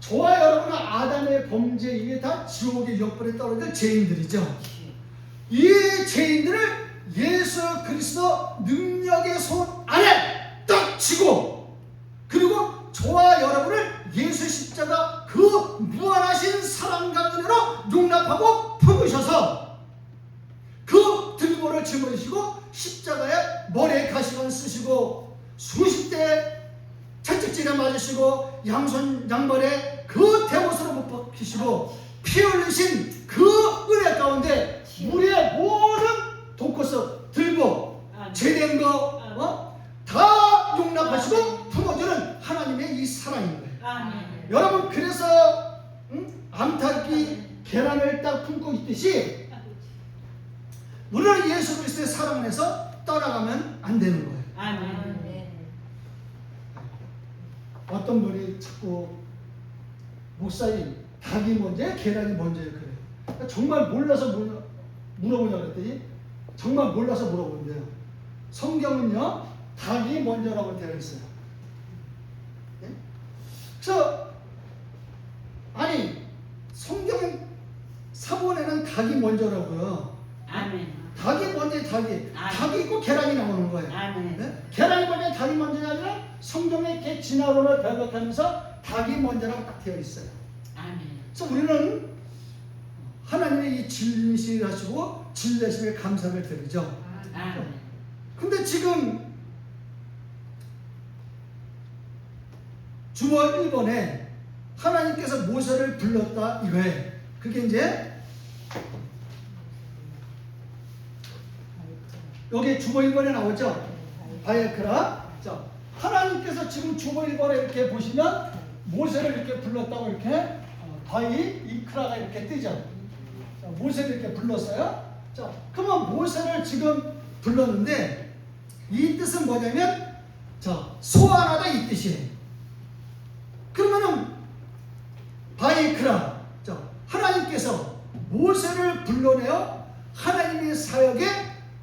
저와 여러분은 아담의 범죄 이게 다 지옥의 역벌에 떨어질 죄인들이죠. 이 죄인들을 예수 그리스도 능력의 손 안에 딱 쥐고, 그리고 저와 여러분을 예수 십자가 그 무한하신 사랑과 은혜로 용납하고 품으셔서 그 들보를 짊어지시고 십자가에 머리에 가시관 쓰시고 수십 대 채찍질에 맞으시고 양발에 그 대못으로 못 박히시고 피 흘리신 그 은혜 가운데 우리의 모든 독것을 들고 죄된 거 다 용납하시고 품어주는 하나님의 이 사랑인 거예요. 여러분, 그래서 암탉이 계란을 딱 품고 있듯이 우리는 예수 그리스도의 사랑 안에서 떠나가면 안 되는 거예요. 어떤 분이 자꾸 목사님, 닭이 먼저예요? 계란이 먼저예요? 그래요. 그러니까 정말 몰라서 물어보냐 그랬더니 정말 몰라서 물어본대요. 성경은요, 닭이 먼저라고 되어 있어요. 네? 그래서 아니, 성경 사본에는 닭이 먼저라고요. 닭이 먼저, 닭이 있고 계란이 나오는 거예요. 네? 계란이 먼저, 닭이 먼저가 아니라 성경의 이렇게 진화론을 배격하면서 닭이 먼저라고 딱 되어 있어요. 그래서 우리는 하나님의 이 진리를 하시고 진리하심에 감사를 드리죠. 근데 지금 주어 1번에 하나님께서 모세를 불렀다 이거예요. 그게 이제 여기 주어 1번에 나오죠. 바에크라. 자, 하나님께서 지금 주어 1번에 이렇게 보시면 모세를 이렇게 불렀다고 이렇게 바이크라가 이렇게 뜨죠. 자, 모세를 이렇게 불렀어요. 자, 그러면 모세를 지금 불렀는데 이 뜻은 뭐냐면 소환하다 이 뜻이에요. 그러면은 바이크라, 하나님께서 모세를 불러내어 하나님의 사역에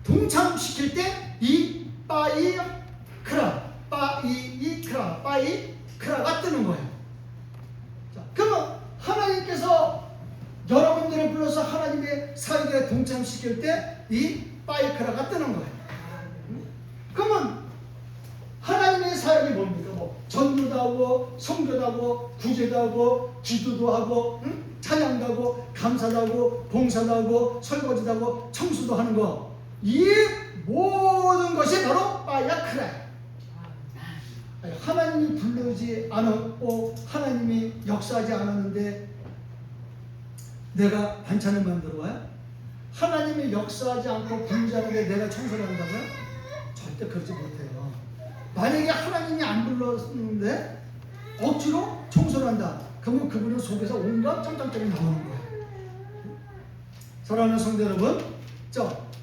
동참시킬 때 이 바이크라가 뜨는 거예요. 자, 그러면 하나님께서 여러분들을 불러서 하나님의 사역에 동참시킬 때 이 바이크라가 뜨는 거예요. 그러면 하나님의 사역이 뭡니까? 뭐 전도도 하고 선교도 하고 구제도 하고 기도도 하고 찬양도 하고 감사도 하고 봉사도 하고 설거지도 하고 청소도 하는 거, 이 모든 것이 바로 바야크라예요. 하나님이 부르지 않았고 하나님이 역사하지 않았는데 내가 반찬을 만들어 와요? 하나님이 역사하지 않고 부르지 않는데 내가 청소를 한다고요? 절대 그러지 못해요. 만약에 하나님이 안 불렀는데 억지로 청소를 한다, 그러면 그분은 속에서 온갖 짱짱점이 나오는 거예요. 사랑하는 성도 여러분,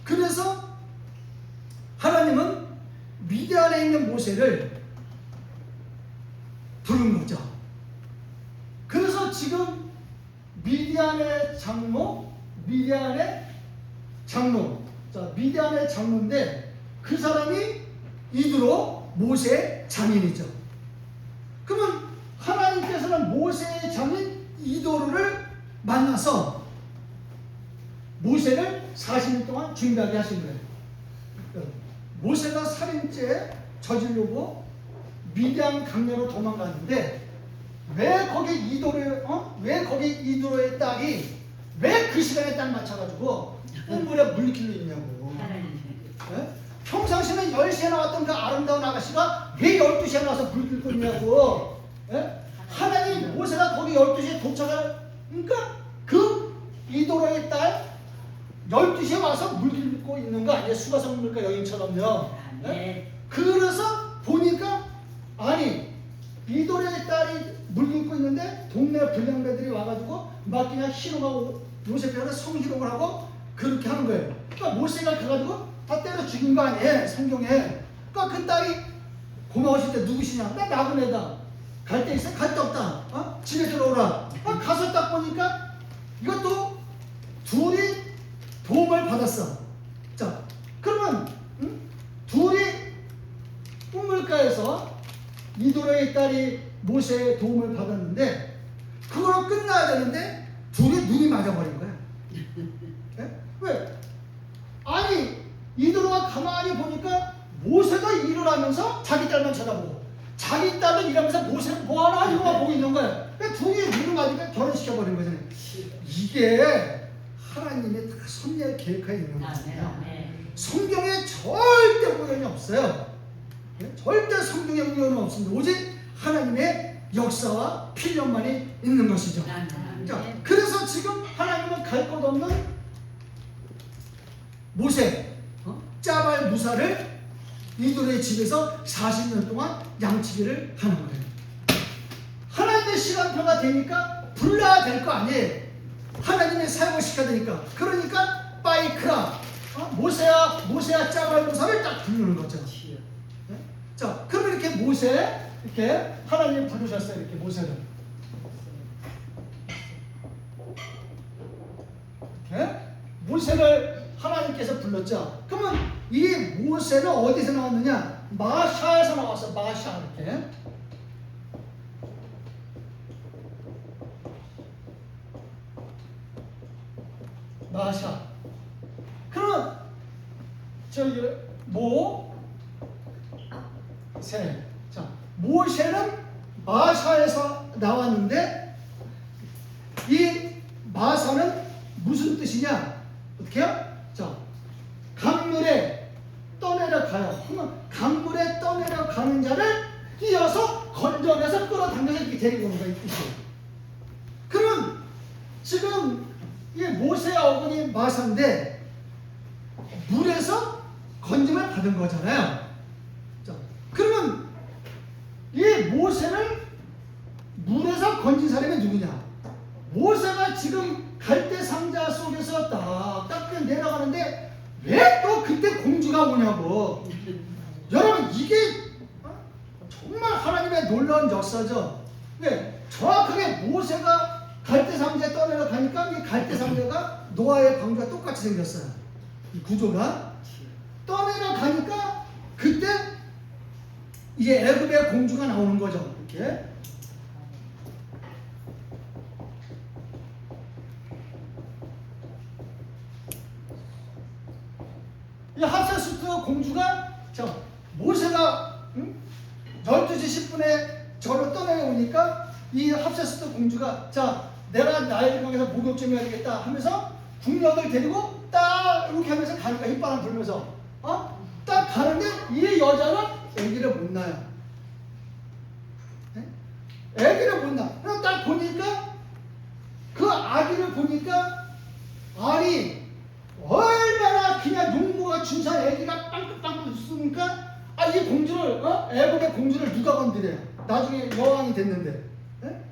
그래서 하나님은 미디안에 있는 모세를 부른 거죠. 그래서 지금 미디안의 장로인데 그 사람이 이드로 모세의 장인이죠. 그러면 하나님께서는 모세의 장인 이도를 만나서 모세를 40일 동안 준비하게 하신 거예요. 모세가 살인죄 저지르고 미디안 강야로 도망갔는데 왜 거기 이도의 딸이 왜 그 시간에 딱 맞춰가지고 꿀물에 물길로 있냐고. 네? 평상시는 10시에 나왔던 그 아름다운 아가씨가 왜 12시에 나와서 물 끓고 있냐고. 네? 하나님 모세가 거기 12시에 도착을, 그러니까 그 이도로의 딸 12시에 와서 물 끓고 있는 거 아니에요? 수가성물가 여인처럼요. 네? 그래서 보니까 아니 이도로의 딸이 물 끓고 있는데 동네 불량배들이 와가지고 막 그냥 희롱하고 요셉한테 성희롱을 하고 그렇게 하는 거예요. 그러니까 모세가 가가지고 다 때려 죽인 거 아니에요, 성경에. 그러니까 그 딸이 고마우실 때 누구시냐? 나 나그네다. 갈 데 있어? 갈 데 없다. 집에 들어오라. 가서 딱 보니까 이것도 둘이 도움을 받았어. 자, 그러면 둘이 꿈물가에서 이도로의 딸이 모세의 도움을 받았는데 그거로 끝나야 되는데 둘이 눈이 맞아버린 거야. 예? 왜? 아니 이드로가 가만히 보니까 모세가 일을 하면서 자기 딸만 쳐다보고 자기 딸은 일하면서 모세 뭐하나 이거만 보고 있는 거야. 그러니까 둘이 눈을 맞으니까 결혼시켜버린 거잖아요. 이게 하나님의 다 섭리의 계획하에 있는 거잖아요. 성경에 절대 우연이 없어요. 절대 성경에 우연은 없습니다. 오직 하나님의 역사와 필연만이 있는 것이죠. 자, 그래서 지금 하나님은 갈 것 없는 모세, 짜발 무사를 이도의 집에서 40년 동안 양치기를 하는 거예요. 하나님의 시간표가 되니까 불러야 될 거 아니에요. 하나님의 사역을 시켜야 되니까. 그러니까 빠이크라, 모세야 짜발 무사를 딱 부르는 거죠. 네? 자, 그럼 이렇게 모세, 이렇게 하나님 부르셨어요. 이렇게 모세를. 이렇게 모세를 하나님께서 불렀죠. 그러면 이 모세는 어디서 나왔느냐? 마샤에서 나왔어. 마샤 이렇게. 마샤. 그러면 저기 모세. 자, 모세는 마샤에서 나왔는데 이 마사는 무슨 뜻이냐? 어떻게요? 자, 강물에 떠내려가요. 그러면 강물에 떠내려가는 자를 뛰어서 건져내서 끌어당겨서 이렇게 데리고 오는 거야, 이 뜻이에요. 그럼 지금 이 모세의 어머니 마사인데 물에서 건짐을 받은 거잖아요. 자, 그러면 이 모세를 물에서 건진 사람이 누구냐? 모세가 지금 갈대 상자 속에서 딱딱 내려가는데 왜 또 그때 공주가 오냐고. 여러분 이게 정말 하나님의 놀라운 역사죠. 왜? 정확하게 모세가 갈대 상자에 떠내려가니까 이 갈대 상자가 노아의 방주와 똑같이 생겼어요. 이 구조가 떠내려가니까 그때 이제 애굽의 공주가 나오는 거죠. 이렇게. 이 하세스트 공주가 모세가 12시 10분에 저를 떠내려오니까 이 하세스트 공주가 내가 나일강에서 목욕 좀 해야 되겠다 하면서 궁녀들 데리고 딱 이렇게 하면서 가니까 휘바람 불면서 딱 가는데 이 여자는 아기를 못 낳아요. 네? 아기를 못 낳아. 그럼 딱 보니까 그 아기를 보니까 아니 얼마나 그냥 농부가 준산 아기가 빵긋빵긋 웃으니까 이 공주를 애굽의 공주를 누가 건드려요? 나중에 여왕이 됐는데. 네?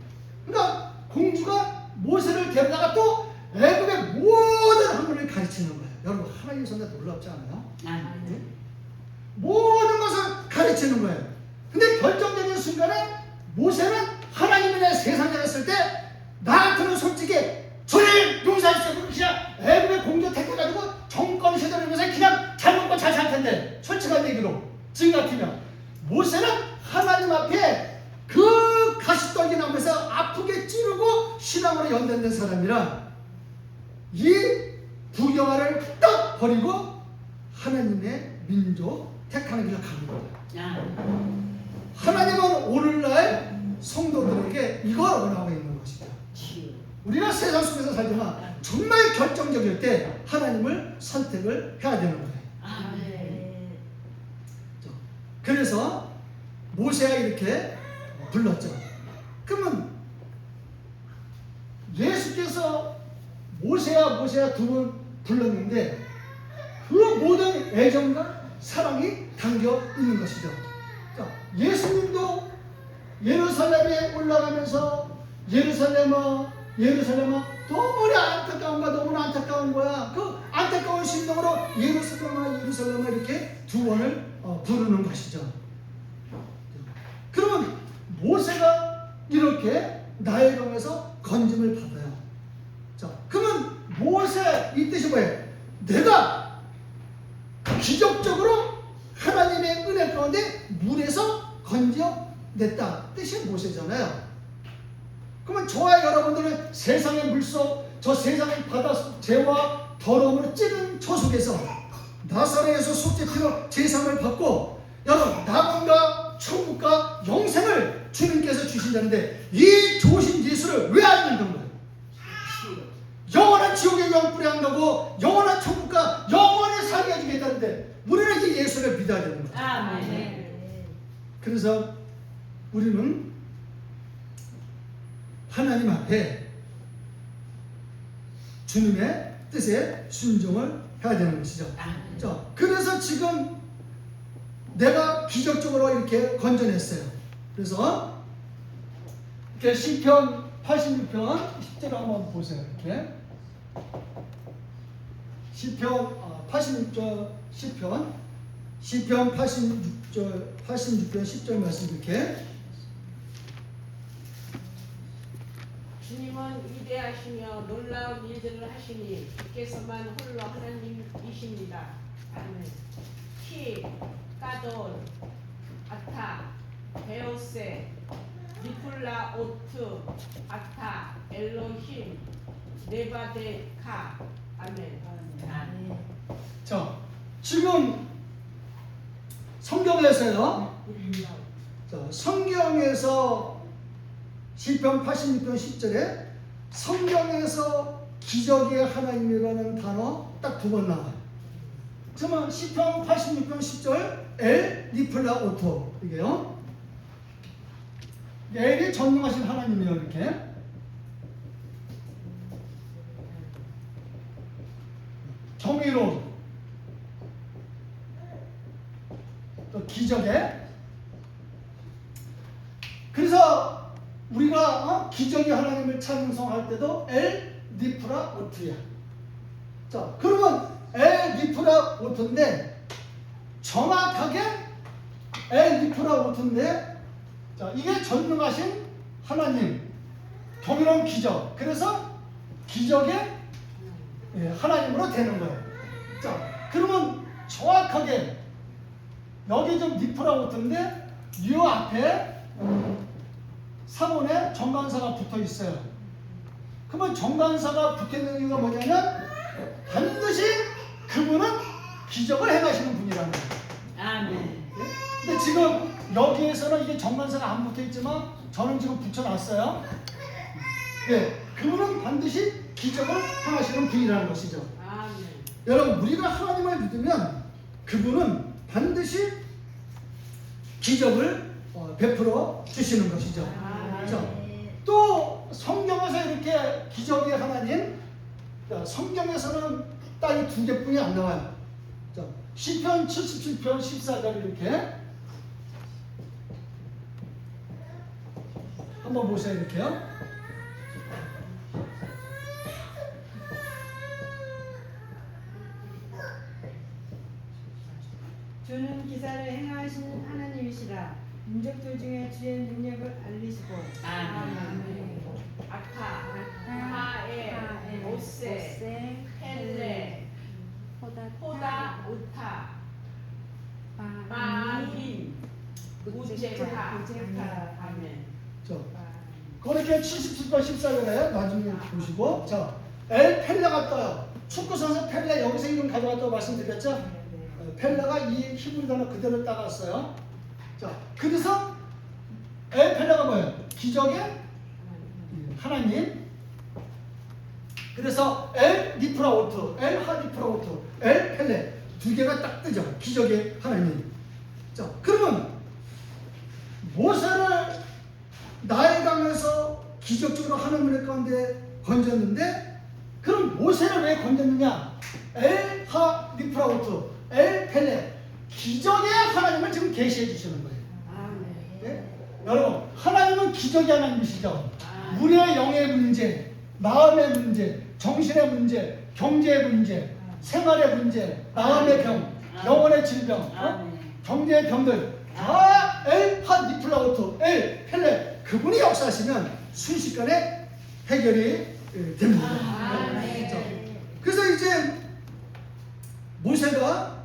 그러니까 공주가 모세를 데려다가 또 애굽의 모든 학문을 가르치는 거예요. 여러분 하나님 손에 놀랍지 않아요? 네? 모든 것을 가르치는 거예요. 근데 결정적인 순간에 모세는 하나님의 세상에 왔을 때 나 같으면 솔직히 저를 용서하십시오. 그냥 애굽의 공주 택해가지고 정권 시절이면서 그냥 잘 먹고 잘 살 텐데 솔직한 얘기로 지금 같으면 모세는 하나님 앞에 그 가시떨기 나무에서 아프게 찌르고 신앙으로 연단된 사람이라 이 부경화를 딱 버리고 하나님의 민족 택하는 길을 가는 거예요. 하나님은 오늘날 성도들에게 이걸 원하고 있는 것이죠. 우리가 세상 속에서 살지만 정말 결정적일 때 하나님을 선택을 해야 되는 거예요. 그래서 모세가 이렇게 불렀죠. 그러면 예수께서 모세야 두 번 불렀는데 그 모든 애정과 사랑이 담겨 있는 것이죠. 예수님도 예루살렘에 올라가면서 예루살렘아 너무나 안타까운 거야. 그 안타까운 심정으로 예루살렘아 이렇게 두 번을 부르는 것이죠. 그러면 모세가 이렇게 나일강에서 건짐을 받아요. 그러면 모세 이 뜻이 뭐예요? 내가 기적적으로 하나님의 은혜 가운데 물에서 건져냈다 뜻이 모세잖아요. 그러면 저와 여러분들은 세상의 물속, 저 세상의 바닷속 죄와 더러움으로 찌든 저 속에서 나사렛에서 속죄피로 제사함을 받고 여러분 낙원과 천국과 영생을 주님께서 주신다는데 이 좋으신 예수를 왜 안 믿는 거예요? 영원한 지옥에 영불에 안 가고 영원한 천국과 영원히 살게 해주겠다는데 우리는 이 예수를 믿어야 되는 거예요. 아멘. 그래서 우리는 하나님 앞에 주님의 뜻에 순종을 해야 되는 것이죠. 자, 그래서 지금 내가 기적적으로 이렇게 건져냈어요. 그래서 이렇게 시편 86편 10절 한번 보세요. 이렇게 시편 86절 시편 86편 10절 말씀 이렇게 주님은 위대하시며 놀라운 일들을 하시니 주께서만 홀로 하나님이십니다. 아멘. 키, 까돈, 아타, 베오세, 니플라 오트, 아타, 엘로힘, 네바데카. 아멘. 자, 지금 성경에서요. 자, 성경에서 시편 86편 10절에 성경에서 기적의 하나님이라는 단어 딱 두 번 나와요. 그러면 시편 86편 10절 엘 니플라 오토 이게요. 엘이 전능하신 하나님이에요. 이렇게 정의로운 또 기적의 그래서 우리가 기적의 하나님을 찬송할 때도 엘 니프라 오트야. 자, 그러면 엘 니프라 오트인데 정확하게 엘 니프라 오트인데 자, 이게 전능하신 하나님 경이로운 기적. 그래서 기적의 하나님으로 되는 거예요. 자, 그러면 정확하게 여기 좀 니프라 오트인데 이 앞에 사본에 정관사가 붙어 있어요. 그러면 정관사가 붙어 있는 이유가 뭐냐면 반드시 그분은 기적을 행하시는 분이라는 거예요. 아멘. 근데 지금 여기에서는 이게 정관사가 안 붙어 있지만 저는 지금 붙여놨어요. 네, 그분은 반드시 기적을 행하시는 분이라는 것이죠. 아멘. 여러분, 우리가 하나님을 믿으면 그분은 반드시 기적을 베풀어 주시는 것이죠. 자, 또 성경에서 이렇게 기적의 하나님, 성경에서는 딱 이 두 개뿐이 안 나와요. 자, 시편 77편 14절 이렇게 한번 보세요. 이렇게요. 주는 기사를 행하시는 하나님이시라. 민족들 중에 주의 능력을 알리시고. 아멘. 아타, 하에, 오세, 헬레, 호다, 우타, 마린, 우제카. 아멘. 자, 그렇게 77번 14절에 나중에 보시고, 자, 엘 펠레가 떠요. 축구 선수 펠레 여기서 이름 가져갔다고 말씀드렸죠? 펠레가 이 히브리 단어 그대로 따갔어요. 자, 그래서 엘 펠레가 뭐예요? 기적의 하나님. 그래서 엘 니프라오트, 엘 하니프라오트, 엘 펠레 두 개가 딱 뜨죠. 기적의 하나님. 자, 그러면 모세를 나일강에서 기적적으로 하나님의 가운데 건졌는데, 그럼 모세를 왜 건졌느냐? 엘 하 니프라오트, 엘 펠레 기적의 하나님을 지금 계시해 주시는 거예요. 네? 여러분, 하나님은 기적의 하나님이시죠. 우리의 영의 문제, 마음의 문제, 정신의 문제, 경제의 문제, 생활의 문제, 마음의 병, 영혼의 질병, 경제의 병들 다 엘 하 니플라오트, 엘 펠레 그분이 역사하시면 순식간에 해결이 됩니다. 네? 그래서 이제 모세가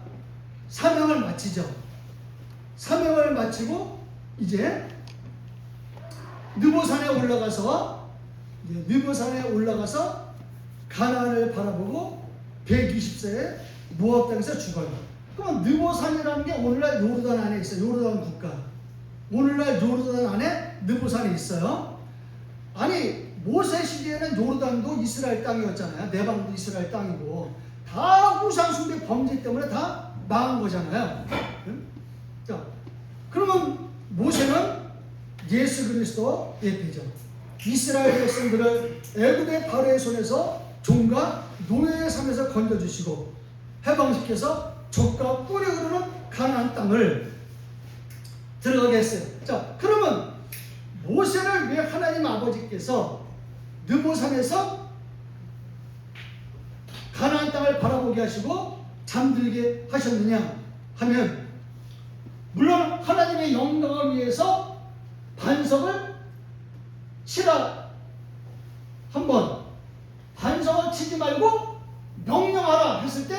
사명을 마치죠. 사명을 마치고 이제 느보산에 올라가서 이제 느보산에 올라가서 가나안을 바라보고 120세에 모압 땅에서 죽어요. 그럼 느보산이라는 게 오늘날 요르단 안에 있어요. 요르단 국가. 오늘날 요르단 안에 느보산이 있어요. 아니 모세 시대에는 요르단도 이스라엘 땅이었잖아요. 내방도 이스라엘 땅이고 다 우상숭배 범죄 때문에 다 망한 거잖아요. 응? 자, 그러면 모세는 예수 그리스도 예표죠. 이스라엘 백성들을 애굽의 바로의 손에서 종과 노예의 삶에서 건져주시고 해방시켜서 젖과 꿀이 흐르는 가나안 땅을 들어가게 했어요. 자, 그러면 모세를 왜 하나님 아버지께서 느보산에서 가나안 땅을 바라보게 하시고 잠들게 하셨느냐 하면, 물론 하나님의 영광을 위해서 반석을 치라. 한번 반석을 치지 말고 명령하라 했을 때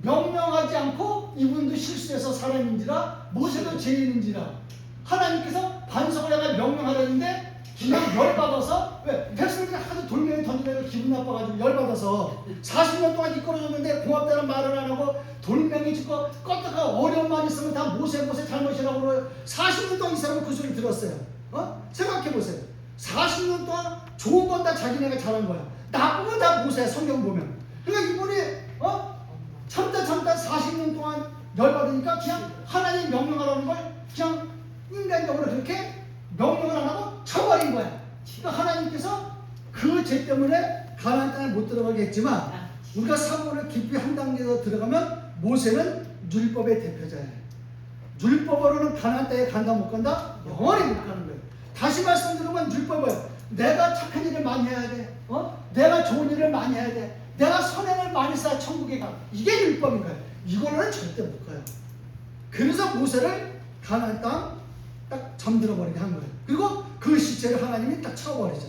명령하지 않고 이분도 실수해서 사람인지라 모세도 죄인인지라 하나님께서 반석을 내가 명령하라 했는데 그냥 열받아서, 왜? 백성들이 하도 돌멩이 던지다가 기분 나빠가지고 열받아서 40년 동안 이끌어줬는데 고맙다는 말을 안 하고 돌멩이 짓고 껐다가 어려운 말 있으면 다 모세 잘못이라고 그래요. 40년 동안 이 사람은 그 소리를 들었어요. 생각해보세요. 40년 동안 좋은 건 다 자기네가 잘한 거야. 나쁜 건 다 모세야, 성경 보면. 그러니까 이분이 참다 40년 동안 열받으니까 그냥 하나님 명령하라는 걸 그냥 인간적으로 그렇게 명령을 안 하고 쳐버린 거야. 그러니까 하나님께서 그 죄 때문에 가나안 땅에 못 들어가게 했지만, 우리가 사고를 깊이 한 단계 더 들어가면 모세는 율법의 대표자예요. 율법으로는 가나안 땅에 간다 못 간다? 영원히 못 가는 거예요. 다시 말씀드리면 율법은 내가 착한 일을 많이 해야 돼. 내가 좋은 일을 많이 해야 돼. 내가 선행을 많이 쌓아 천국에 가. 이게 율법인 거예요. 이걸로는 절대 못 가요. 그래서 모세를 가나안 땅 딱 잠들어 버리게 한 거예요. 그리고 그 시체를 하나님이 딱 쳐버리죠.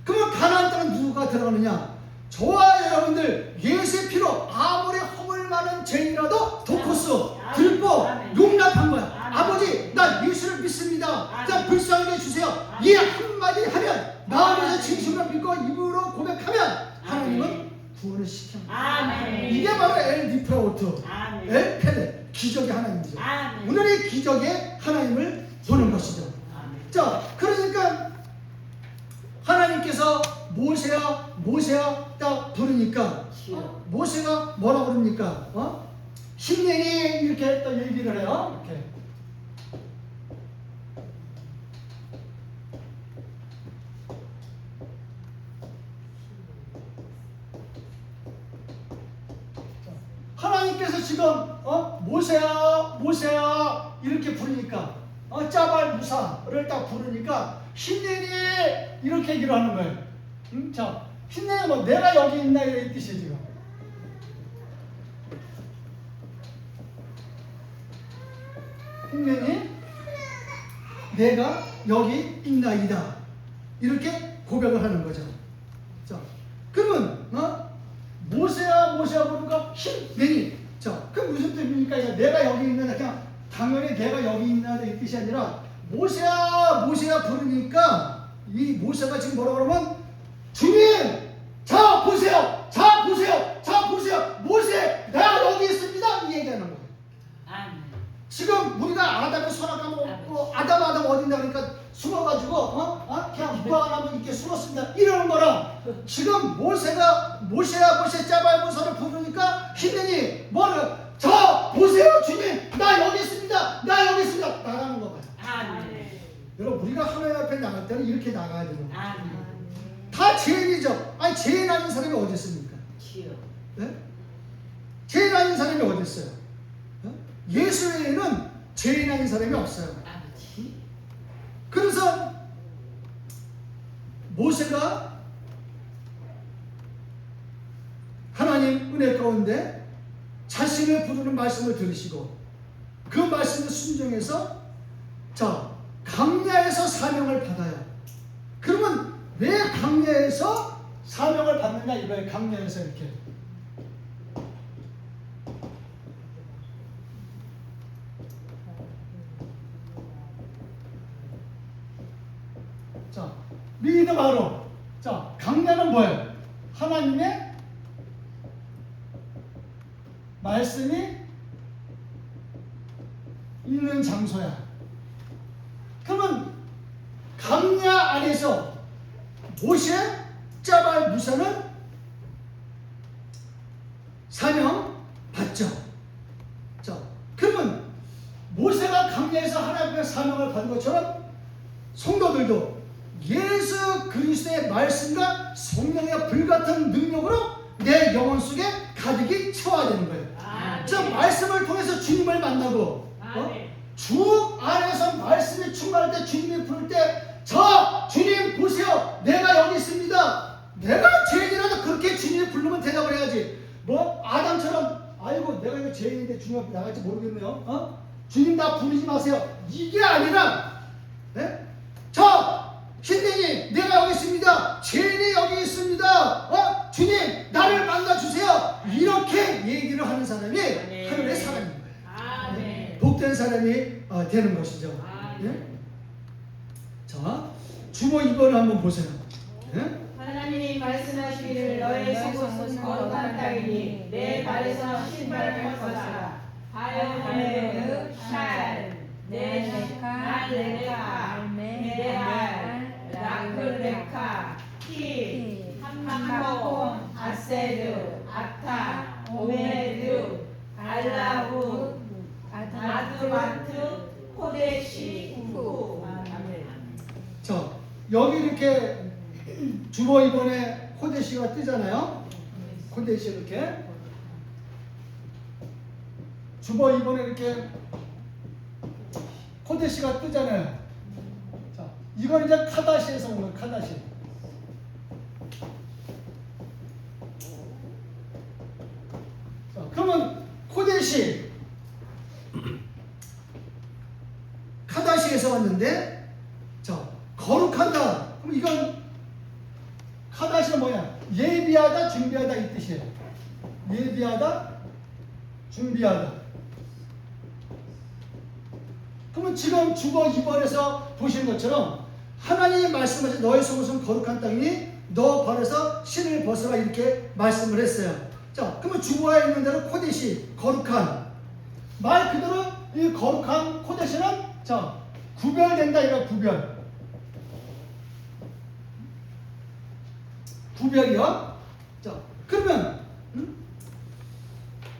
그러면 가나안 땅은 누가 들어가느냐? 저와 여러분들 예수의 피로 아무리 허물 많은 죄인이라도 도코스 들고 용납한 거야. 아버지 나 예수를 믿습니다. 자 불쌍하게 해주세요. 이 한마디 하면 마음에서 진심으로 믿고 입으로 고백하면 하나님은 구원을 시켜. 이게 바로 엘 디프라우트, 엘 페레, 기적의 하나님이죠. 오늘 이 기적의 하나님을 보는 것이죠. 자, 그러니까 하나님께서 모세야 딱 부르니까 모세가 뭐라고 그럽니까? 신령이 이렇게 또 얘기를 해요. 이렇게. 하나님께서 지금 모세야 이렇게 부르니까 짜발 무사를 딱 부르니까 신령이 이렇게 얘기를 하는 거예요. 자, 신령이 뭐 내가 여기 있나 이런 뜻이에요 지금. 신령이 내가 여기 있나이다 이렇게 고백을 하는 거죠. 자, 그러면 모세야 부르니까 신령이, 자, 그 무슨 뜻입니까? 내가 여기 있나, 그냥 당연히 내가 여기 있나 이 뜻이 아니라 모세야 부르니까 이 모세가 지금 뭐라 그러면 주님 자 보세요 모세 내가 여기 있습니다 이 얘기하는 거예요. 지금 우리가 아담의 선악과뭐 아담 어딘다 그러니까 숨어가지고 그냥 무화과 나무 이렇게 숨었습니다 이러는 거랑 지금 모세야 짜발 모세를 부르니까 신령이 뭐를 저 보세요 주님 나 여기 있습니다 나가는 거 봐요. 여러분 우리가 하나님 앞에 나갈 때는 이렇게 나가야 되는 거예요. 다 죄인이죠. 아니 죄인 아닌 사람이 어디 있습니까? 네? 죄인 아닌 사람이 어디 있어요? 예수 외에는 죄인 아닌 사람이 없어요. 그래서 모세가 하나님 은혜 가운데 자신을 부르는 말씀을 들으시고 그 말씀을 순종해서 자 광야에서 사명을 받아요. 그러면 왜 광야에서 사명을 받느냐 이거예요. 광야에서 이렇게 자 믿음하러 자, 강야는 뭐예요? 하나님의 말씀이 있는 장소야. 그러면 강야 안에서 모세, 짜발, 무사는 사명 받죠. 자, 그러면 모세가 강야에서 하나님의 사명을 받은 것처럼 성도들도 예수 그리스도의 말씀과 성령의 불같은 능력으로 내 영혼 속에 가득히 채워야 되는 거예요. 저 말씀을 통해서 주님을 만나고 주 안에서 말씀이 충만할 때 주님이 부를 때 저 주님 보세요, 내가 여기 있습니다. 내가 죄인이라도 그렇게 주님이 부르면 대답을 해야지. 뭐 아담처럼 아이고 내가 이거 죄인인데 주님 앞에 나갈지 모르겠네요. 주님 나 부르지 마세요. 이게 아니라 저 신대님 내가 여기 있습니다. 죄인이 여기 있습니다. 주님 나를 만나주세요. 이렇게 얘기를 하는 사람이 하늘의 사람인 거예요. 복된 사람이 되는 것이죠. 자, 주보 2번을 한번 보세요. 하나님이 말씀하시기를 너의 속옷은 거룩한 땅이니 내 발에서 신발을 벗어라. 하여는 샬, 네레카, 메알, 라클레카, 키, 함마콘, 아세르, 아타, 오메드, 알라우, 아드마트, 코데시, 후. 자, 여기 이렇게 주보 이번에 코데시가 뜨잖아요. 코데시 이렇게 주보 이번에 이렇게 코데시가 뜨잖아요. 자, 이건 이제 카다시에서 온 거예요. 카다시. 자, 그러면 코데시 카다시에서 왔는데, 자, 거룩하다. 그럼 이건 카다시는 뭐야? 예비하다, 준비하다 이 뜻이에요. 예비하다, 준비하다. 그러면 지금 주보 2번에서 보시는 것처럼 하나님이 말씀하신 너의 속옷은 거룩한 땅이니 너 발에서 신을 벗어라 이렇게 말씀을 했어요. 자, 그러면 주보에 있는 대로 코데시, 거룩한. 말 그대로 이 거룩한 코데시는 자, 구별된다 이거 구별. 구별이요. 자, 그러면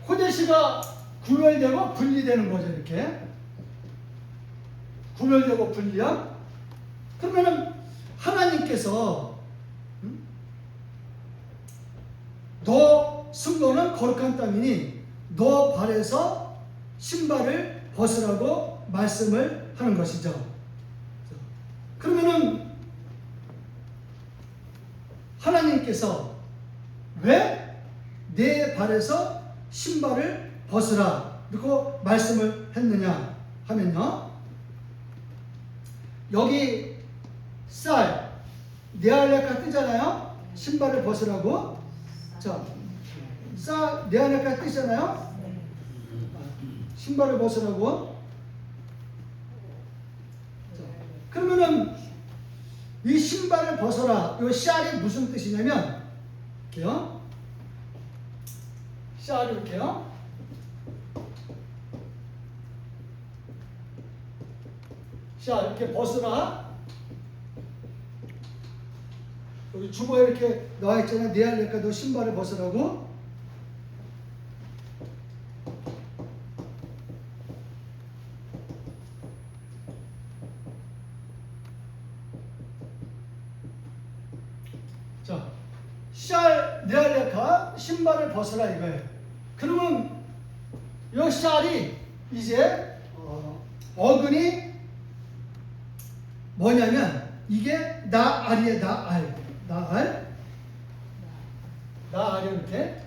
코데시가 구별되고 분리되는 거죠. 이렇게 구별되고 분리야. 그러면은 하나님께서 너 승도는 거룩한 땅이니 너 발에서 신발을 벗으라고 말씀을 하는 것이죠. 그러면은 하나님께서 왜 내 발에서 신발을 벗으라 그리고 말씀을 했느냐 하면요, 여기 쌀 네알레카 뜨잖아요. 신발을 벗으라고. 자, 쌀 네알레카 뜨잖아요. 신발을 벗으라고. 자, 그러면은 이 신발을 벗어라. 이 샬이 무슨 뜻이냐면, 이렇게요. 샬이 이렇게요. 샬 이렇게 벗으라. 여기 주보에 이렇게 나와 있잖아요. 네알레카 너 신발을 벗으라고. 자, 샬 네알레카 신발을 벗으라 이거예요. 그러면 이 샬이 이제 어근이 뭐냐면 이게 나알이에요. 나알 이렇게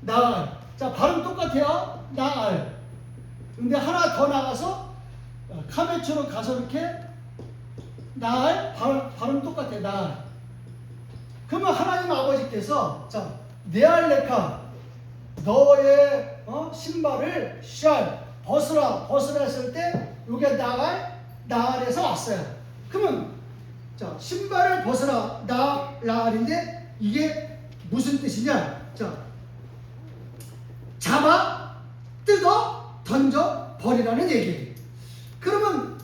나알. 자, 발음 똑같아요. 나알. 근데 하나 더 나가서 카메초로 가서 이렇게 나알 발음 똑같아요. 나알. 그러면 하나님 아버지께서 자, 네알레카 너의 신발을 샬 벗으라 했을 때 이게 나알에서 왔어요. 그러면 자, 신발을 벗어라 라인데 이게 무슨 뜻이냐? 자, 잡아, 뜯어, 던져 버리라는 얘기예요. 그러면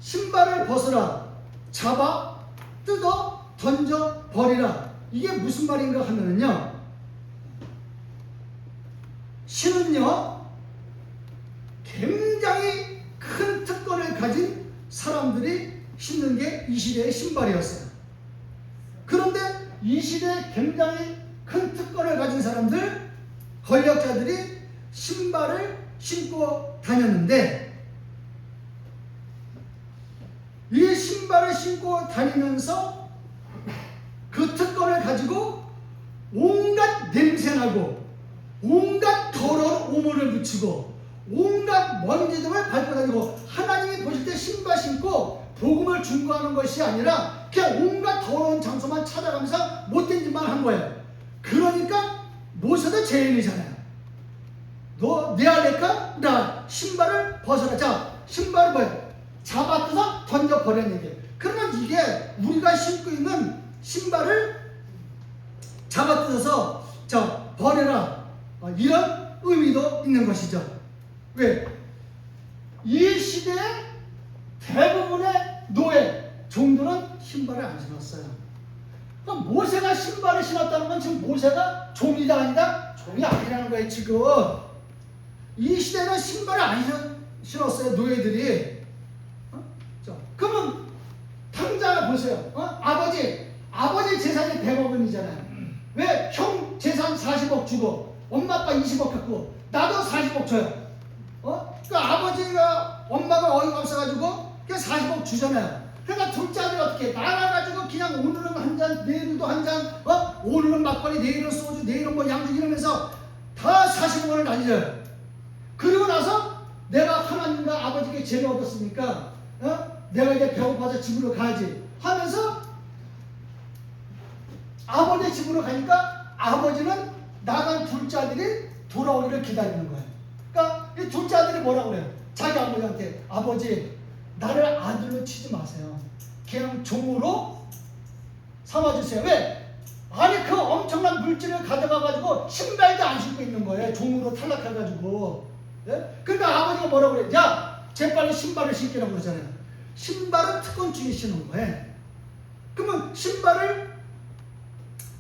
신발을 벗어라, 잡아, 뜯어, 던져 버리라. 이게 무슨 말인가 하면은요, 신은요 굉장히 큰 특권을 가진 사람들이 신는 게 이 시대의 신발이었어요. 그런데 이 시대에 굉장히 큰 특권을 가진 사람들, 권력자들이 신발을 신고 다녔는데, 이 신발을 신고 다니면서 그 특권을 가지고 온갖 냄새나고 온갖 더러운 오물을 묻히고 온갖 먼지 등을 밟고 다니고, 하나님이 보실 때 신발 신고 복음을 중고하는 것이 아니라 그냥 온갖 더러운 장소만 찾아가면서 못된 짓만 한 거예요. 그러니까 모세도 죄인이잖아요. 너 내 알레카? 나 신발을 벗어라. 자, 신발을 뭐예요? 잡아뜯어 던져버리는 얘기예요. 그러면 이게 우리가 신고 있는 신발을 잡아뜯어서 자, 버려라, 이런 의미도 있는 것이죠. 왜? 이 시대에 대부분의 노예, 종들은 신발을 안 신었어요. 그럼 모세가 신발을 신었다는 건 지금 모세가 종이다 아니다? 종이 아니라는 거예요. 지금 이 시대는 신발을 안 신었어요, 노예들이. 자, 그러면 당장 보세요. 아버지 재산이 100억 원이잖아요. 왜? 형 재산 40억 주고 엄마 아빠 20억 갖고 나도 40억 줘요. 그러니까 아버지가 엄마가 어이가 없어가지고 그냥 40억 주잖아요. 그러니까 둘째 아들이 어떻게 나가가지고 그냥 오늘은 한 잔, 내일도 한 잔, 오늘은 막걸리, 내일은 소주, 내일은 뭐 양주 이러면서 다 40억을 날려요. 그리고 나서 내가 하나님과 아버지께 죄를 얻었으니까 내가 이제 배고파서 집으로 가야지 하면서 아버지 집으로 가니까 아버지는 나간 둘째 아들이 돌아오기를 기다리는 거예요. 그러니까 이 둘째 아들이 뭐라고 그래요? 자기 아버지한테, 아버지 나를 아들로 치지 마세요. 그냥 종으로 삼아주세요. 왜? 아니 그 엄청난 물질을 가져가가지고 신발도 안 신고 있는 거예요. 종으로 탈락해가지고. 예? 그러니까 아버지가 뭐라고 그래요? 야, 재빨리 신발을 신기라고 그러잖아요. 신발은 특권주의 신은 거예요. 그러면 신발을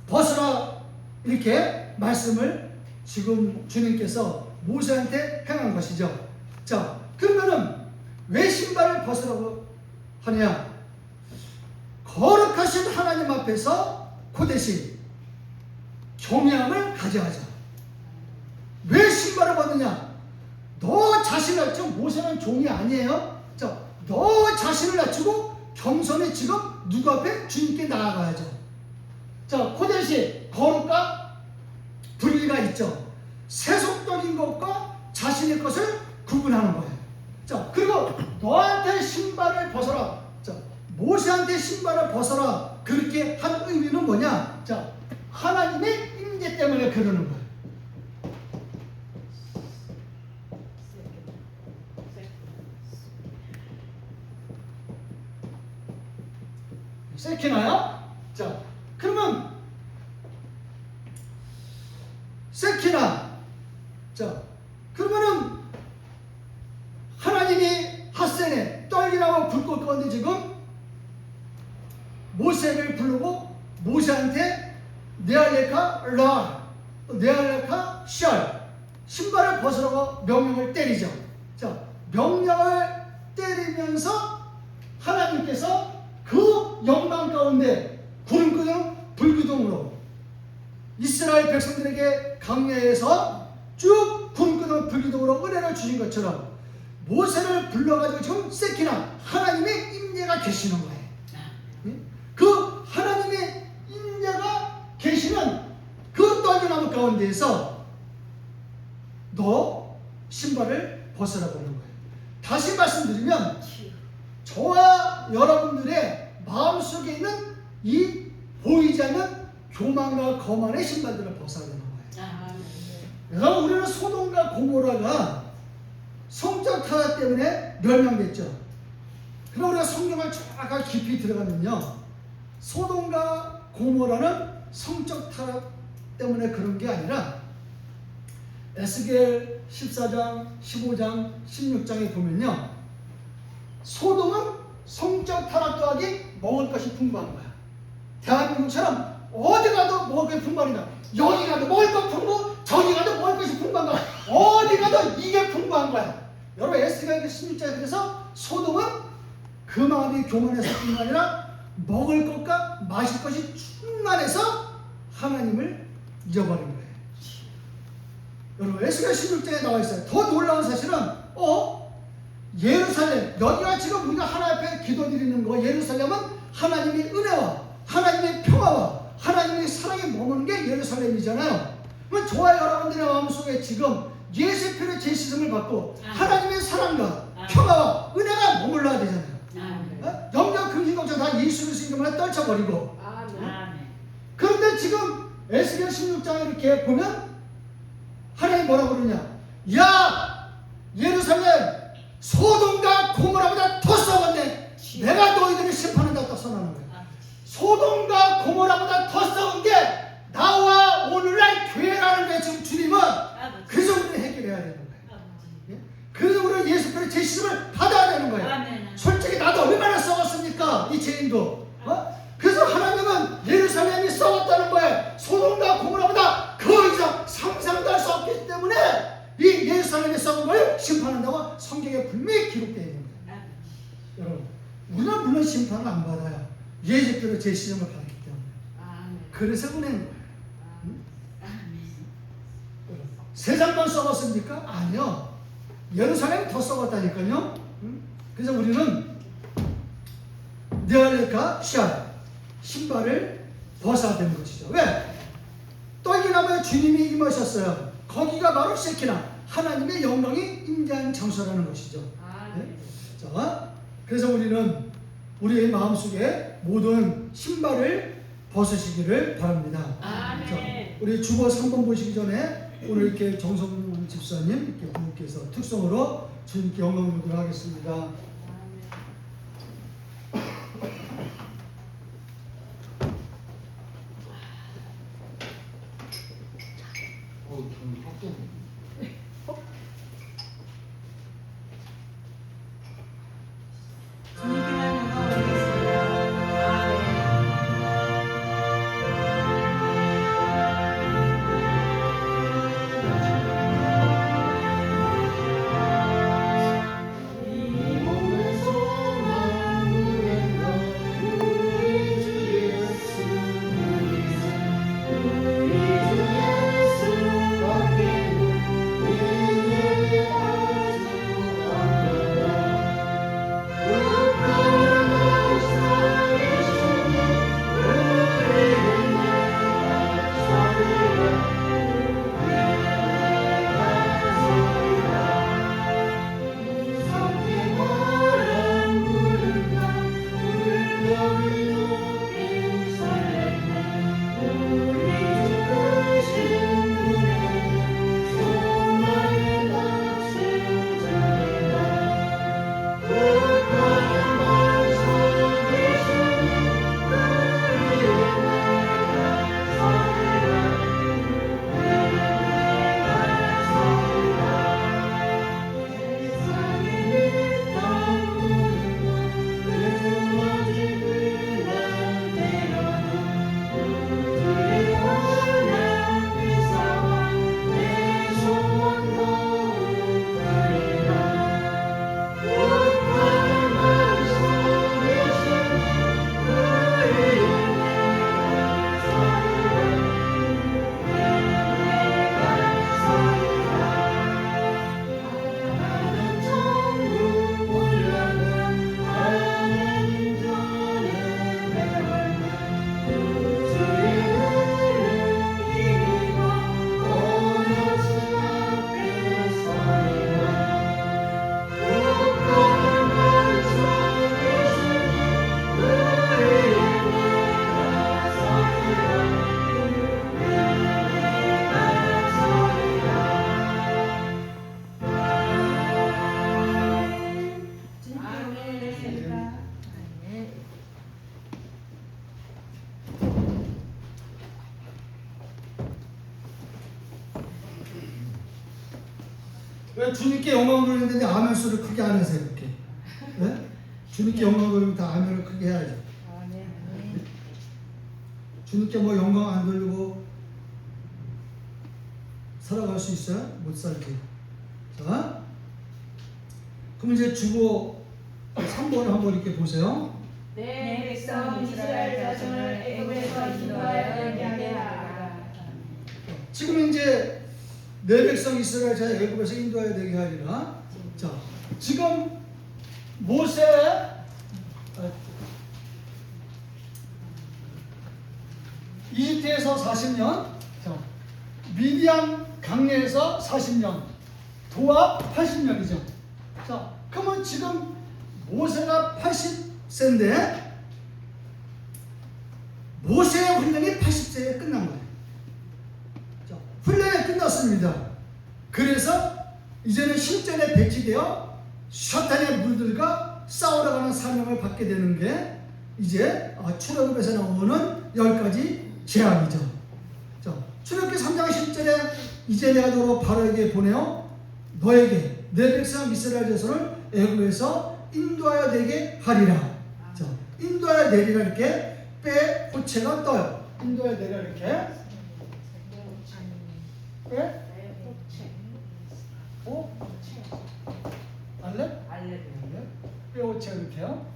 벗으라 이렇게 말씀을 지금 주님께서 모세한테 행한 것이죠. 자, 그러면은 왜 신발을 벗으라고 하냐? 거룩하신 하나님 앞에서 고대시 경외함을 가져야죠. 왜 신발을 벗느냐? 너 자신을, 지금 모세는 종이 아니에요. 자, 너 자신을 낮추고 겸손히 지금 누구 앞에? 주님께 나아가야죠. 자, 코데시 거룩과 분리가 있죠. 세속적인 것과 자신의 것을 구분하는 거예요. 자, 그리고 너한테 신발을 벗어라. 자, 모세한테 신발을 벗어라. 그렇게 한 의미는 뭐냐? 자, 하나님의 임재 때문에 그러는 거예요. 세키나요? 자, 그러면 세키나. 자, 그러면은 하나님이 핫센에 떨기나무 불꽃 가운데 지금 모세를 부르고 모세한테 네알레카 라, 네알레카 샬, 신발을 벗으라고 명령을 때리죠. 자, 명령을 때리면서 하나님께서 그 영광 가운데 구름기둥 불기둥으로 이스라엘 백성들에게 강야에서 쭉 구름기둥 불기둥으로 은혜를 주신 것처럼 모세를 불러가지고 지금 세키나 하나님의 임재가 계시는 거예요. 그 하나님의 임재가 계시는 그 떨기나무 가운데에서 너 신발을 벗으라고 하는 거예요. 다시 말씀드리면 저와 여러분들의 마음속에 있는 이 보이지 않는 교만과 거만의 신발들을 벗어야 되는 거예요. 그래서 우리는 소돔과 고모라가 성적 타락 때문에 멸망됐죠. 그럼 우리가 성경을 쭉 깊이 들어가면요, 소돔과 고모라는 성적 타락 때문에 그런 게 아니라 에스겔 14장, 15장, 16장에 보면요, 소돔은 성적 타락 더하기 먹을 것이 풍부한 거야. 대한민국처럼 어디 가도 먹을 것이 풍부하니까 여기 가도 먹을 것 풍부, 저기 가도 먹을 것이 풍부한 거야. 어디 가도 이게 풍부한 거야. 여러분 에스겔 16장에 그래서 소돔은 그 마음이 교만해서 뿐만 아니라 먹을 것과 마실 것이 충만해서 하나님을 잊어버린 거예요. 여러분 에스겔 16장에 나와 있어요. 더 놀라운 사실은 예루살렘, 여기가 지금 우리가 하나님 앞에 기도드리는 거, 예루살렘은 하나님의 은혜와 하나님의 평화와 하나님의 사랑이 머무는 게 예루살렘이잖아요. 그러면 저와 여러분들의 마음속에 지금 예수의 피로 제시성을 받고 하나님의 사랑과 평화와 은혜가 머물러야 되잖아요. 염려, 근심, 걱정 다 예수 그리스도 이름으로 떨쳐버리고. 그런데 지금 에스겔 16장에 이렇게 보면 하나님 뭐라고 그러냐, 야 예루살렘 소돔과 고모라보다 더 썩었네. 내가 너희들을 심판한다고 딱 선언하는 거예요. 소돔과 고모라보다 더 썩은 게 나와 오늘날 교회라는 게 지금 주님은 그래서 우리는 해결해야 되는 거예요. 예? 그래서 우리는 예수님의 제시름을 받아야 되는 거예요. 솔직히 나도 얼마나 썩었습니까? 이 죄인도. 그래서 하나님은 예루살렘이 썩었다는 거예요. 소돔과 고모라보다 그 이상 상상도 할 수 없기 때문에 이 예루살렘이 썩은 걸 심판한다고 성경에 분명히 기록되어 있는 거예요. 여러분, 우리는 물론 심판을 안 받아요. 예수께로 제시름을 받았기 때문에. 그래서 은혜인 거예요. 세상만 썩었습니까? 아니요. 예루살렘이 더 썩었다니까요. 그래서 우리는 네알레카 샤 신발을 벗어야 되는 것이죠. 왜? 떨기나무에 주님이 임하셨어요. 거기가 바로 세키나 하나님의 영광이 임재한 장소라는 것이죠. 네? 자, 그래서 우리는 우리의 마음속에 모든 신발을 벗으시기를 바랍니다. 자, 우리 주보 3번 보시기 전에 오늘 이렇게 정성훈 집사님 이렇게 부모께서 특성으로 주님께 영광을 드리도록 하겠습니다. 주님께만 영광 올리겠습니다. 우리 주 예수 밖에는 왜 주님께 영광 돌리는데 아멘 소리를 크게 안 하세요 이렇게? 네? 주님께 영광 돌리면 다 아멘을 크게 해야죠. 아멘. 주님께 뭐 영광 안 돌리고 살아갈 수 있어요? 못 살게. 자, 그럼 이제 주보 3번을 한번 이렇게 보세요. 내 백성 이스라엘 자손을 애굽에서 인도하여 내게 하라. 지금 이제 내 백성 이스라엘 자 애굽에서 인도하여 내게 하리라. 자, 지금 모세 이집트에서 40년, 자, 미디안 강내에서 40년, 도합 80년이죠. 자, 그러면 지금 모세가 80세인데 모세의 훈련이 80세에 끝난 거예요. 자, 훈련이 끝났습니다. 그래서 이제는 실전에 배치되어 사탄의 물들과 싸우러 가는 사명을 받게 되는 게 이제 출애굽에서 나오는 10가지 재앙이죠. 자, 출애굽기 3장 10절에 이제 내가 너로 바로에게 보내어 너에게 내 백성 이스라엘 자손을 애굽에서 인도하여 내게 하리라. 자, 인도하여 내리라 이렇게 빼 호체가 떠요. 인도하여 내리라 이렇게 빼 오? 알레? 빼 호체 이렇게요.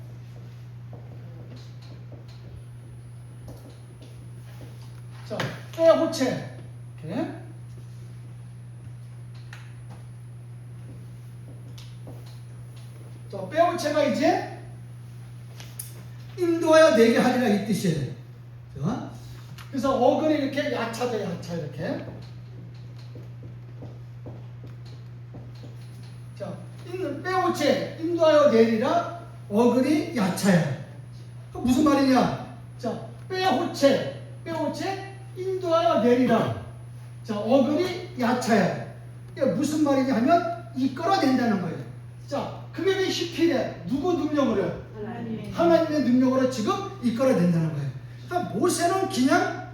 자, 빼 호체 이렇게. 자, 빼 호체가 이제 인도하여 내게 하리라 이 뜻이에요. 자, 그래서 어근이 이렇게 야차죠, 야차 이렇게. 자, 빼 호체 인도하여 내리라 어근이 야차야. 무슨 말이냐? 자, 빼 호체 인도하여 내리라. 자, 어근이 야차야. 이게 무슨 말이냐 하면 이끌어낸다는 거예요. 자, 그게 왜 히필이야? 누구 능력으로요? 하나님의 능력으로 지금 이끌어낸다는 거예요. 그러니까 모세는 그냥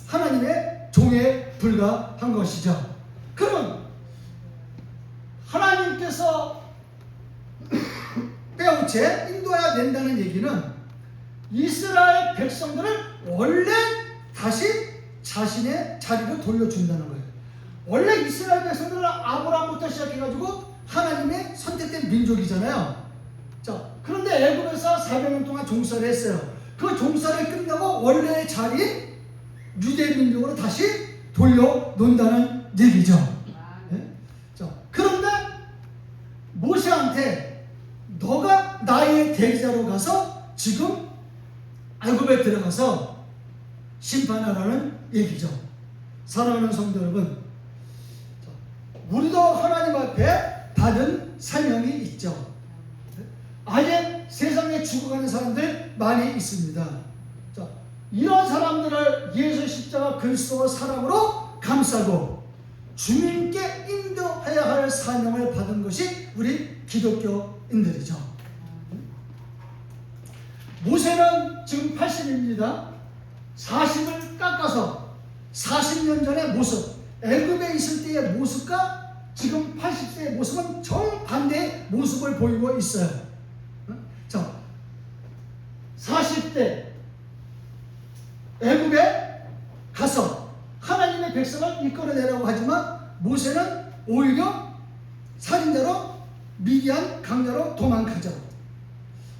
하나님의 종에 불과한 것이죠. 그럼 하나님께서 빼어채 인도해야 된다는 얘기는 이스라엘 백성들을 원래 다시 자신의 자리로 돌려준다는 거예요. 원래 이스라엘 백성들은 아브라함부터 시작해가지고 하나님의 선택된 민족이잖아요. 자, 그런데 애굽에서 400년 동안 종살이를 했어요. 그 종살이 끝나고 원래의 자리 유대 민족으로 다시 돌려놓는다는 얘기죠. 네? 자, 그런데 모세한테 너가 나의 대리자로 가서 지금 애굽에 들어가서 심판하라는 얘기죠. 사랑하는 성도 여러분, 우리도 하나님 앞에 받은 사명이 있죠. 아예 세상에 죽어가는 사람들 많이 있습니다. 자, 이런 사람들을 예수 십자가 그리스도의 사랑으로 감싸고 주님께 인도해야 할 사명을 받은 것이 우리 기독교인들이죠. 모세는 지금 80입니다. 40을 깎아서 40년 전의 모습, 애굽에 있을 때의 모습과 지금 80세의 모습은 정반대의 모습을 보이고 있어요. 자, 40대 애굽에 가서 하나님의 백성을 이끌어내라고 하지만 모세는 오히려 살인자로 미디안 강자로 도망가죠.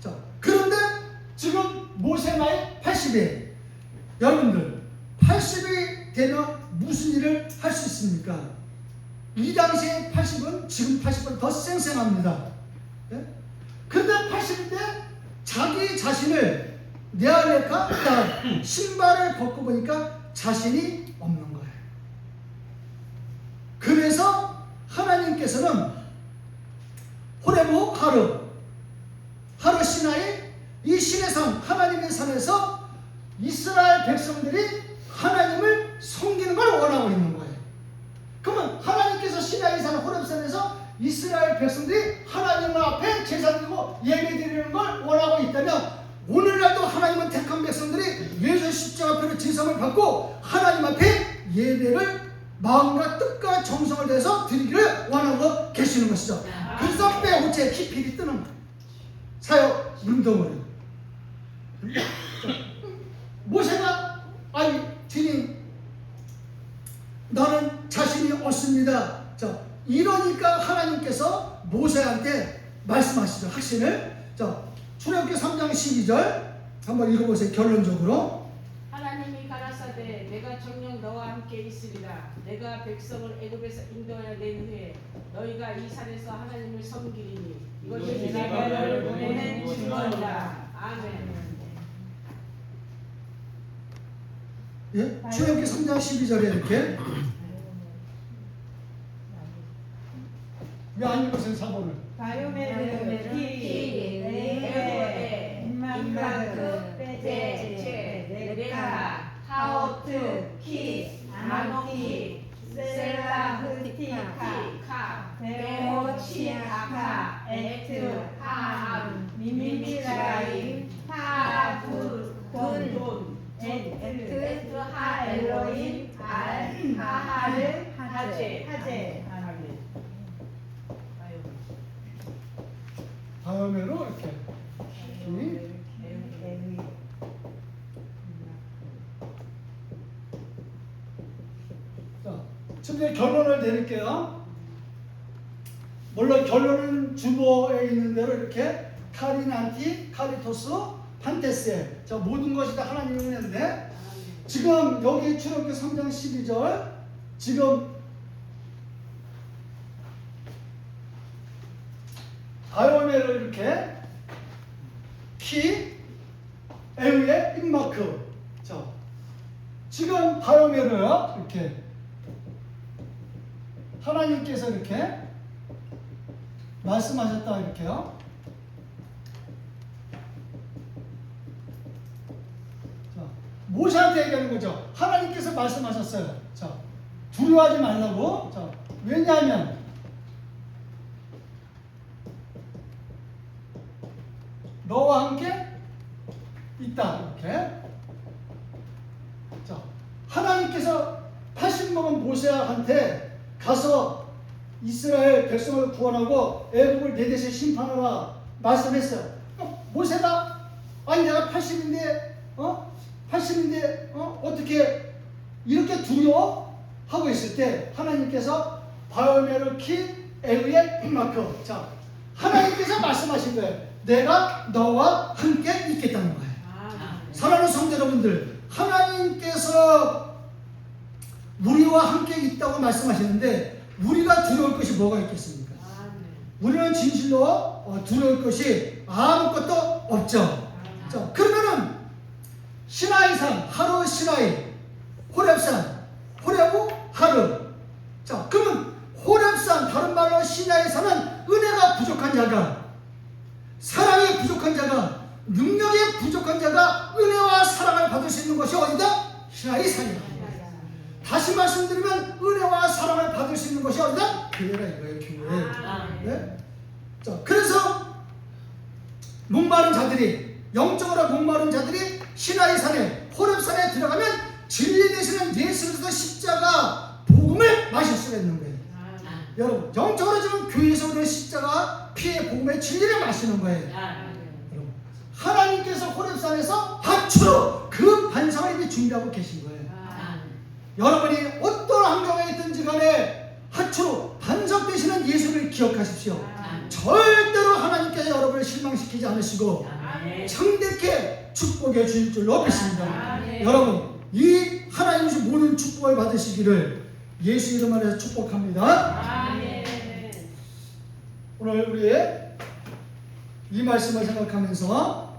자, 그런데 지금 모세 나이 80이에요. 여러분들 80이 되면 무슨 일을 할 수 있습니까? 이 당시에 80은 지금 80은 더 쌩쌩합니다. 네? 근데 80인데 자기 자신을 내알레카 신발을 벗고 보니까 자신이 없는 거예요. 그래서 하나님께서는 호레브 하루 시나이 이 신의 산 하나님의 산에서 이스라엘 백성들이 하나님을 섬기는 걸 원하고 있는 거예요. 그러면 하나님께서 시나이 산 호렙산에서 이스라엘 백성들이 하나님 앞에 제사 드리고 예배 드리는 걸 원하고 있다면 오늘날도 하나님은 택한 백성들이 예수 십자가표로 진상을 받고 하나님 앞에 예배를 마음과 뜻과 정성을 다해서 드리기를 원하고 계십니다. 주시는 것이죠. 그래서 뼈 우체에 깊이 뜨는 거예요. 사역 운동을. 모세가 아니 주님 나는 자신이 없습니다. 자, 이러니까 하나님께서 모세한테 말씀하시죠. 확신을. 자, 출애굽기 3장 12절 한번 읽어보세요. 결론적으로. 하나님이 가라사대 내가 정녕 너와 함께 있으리라. 내가 백성을 애굽에서 인도하여 낸 후에 너희가 이 산에서 하나님을 섬기리니 이것이 내가 너를 보낸 증거니라. 아멘. 예? 출애굽기 3장 12절에 이렇게 왜 안 읽으세요? 4번을. 바요메르 키 에베 임만크 베제 레카 하오트 키 아노키 셀라흐티카 베오치아카 에트 하암 미미라임 하부돈 에트 하엘로임 알 하하르 하제 다음에로 이렇게. 자, 지금 이제 결론을 내릴게요. 물론 결론은 주보에 있는 대로 이렇게 카리난티, 카리토스, 판테세. 자, 모든 것이 다 하나님이 은혜인데 지금 여기 출애굽기 3장 12절 지금 바요메를 이렇게 키 에우의 입마크. 자, 지금 바요메르요 이렇게 하나님께서 이렇게 말씀하셨다 이렇게요. 자, 모세한테 얘기하는 거죠. 하나님께서 말씀하셨어요. 자, 두려워하지 말라고. 자, 왜냐하면 너와 함께 있다 이렇게. 자, 하나님께서 80 먹은 모세한테 가서 이스라엘 백성을 구원하고 애굽을 내 대신 심판하라 말씀했어요. 모세가 아니 내가 80인데 80인데 어떻게 이렇게 두려워하고 있을 때 하나님께서 바요메르 키 에우의 입마크. 자, 하나님께서 말씀하신 거예요. 내가 너와 함께 있겠다는 거예요. 사랑하는 성도 여러분들, 하나님께서 우리와 함께 있다고 말씀하시는데 우리가 두려울 것이 뭐가 있겠습니까? 우리는 진실로 두려울 것이 아무것도 없죠. 자, 그러면은 시나이산, 하루 시나이, 호렙산, 호렙우 하루. 자, 그러면 호렙산, 다른 말로 시나이산은 은혜가 부족한 자가, 사랑이 부족한 자가, 능력이 부족한 자가 은혜와 사랑을 받을 수 있는 것이 어디다? 시나이산이다. 다시 말씀드리면 은혜와 사랑을 받을 수 있는 것이 어디다? 교회라 이거예요. 교회. 네? 자, 그래서 목마른 자들이, 영적으로 목마른 자들이 시나이산에, 호렙산에 들어가면 진리 되시는 예수 그리스도 십자가 복음을 마실 수가 있는 거예요. 여러분, 영적으로 지금 교회에서 오는 십자가 피의 복음의 진리를 마시는 거예요. 여러분, 하나님께서 호렙산에서 하추로 그 반성을 이미 준비하고 계신 거예요. 여러분이 어떤 환경에 있든지 간에 하추로 반석되시는 예수를 기억하십시오. 절대로 하나님께서 여러분을 실망시키지 않으시고 창대케 축복해 주실 줄로 믿습니다. 여러분, 이 하나님 주신 모든 축복을 받으시기를 예수 이름 안에서 축복합니다. 오늘 우리의 이 말씀을 생각하면서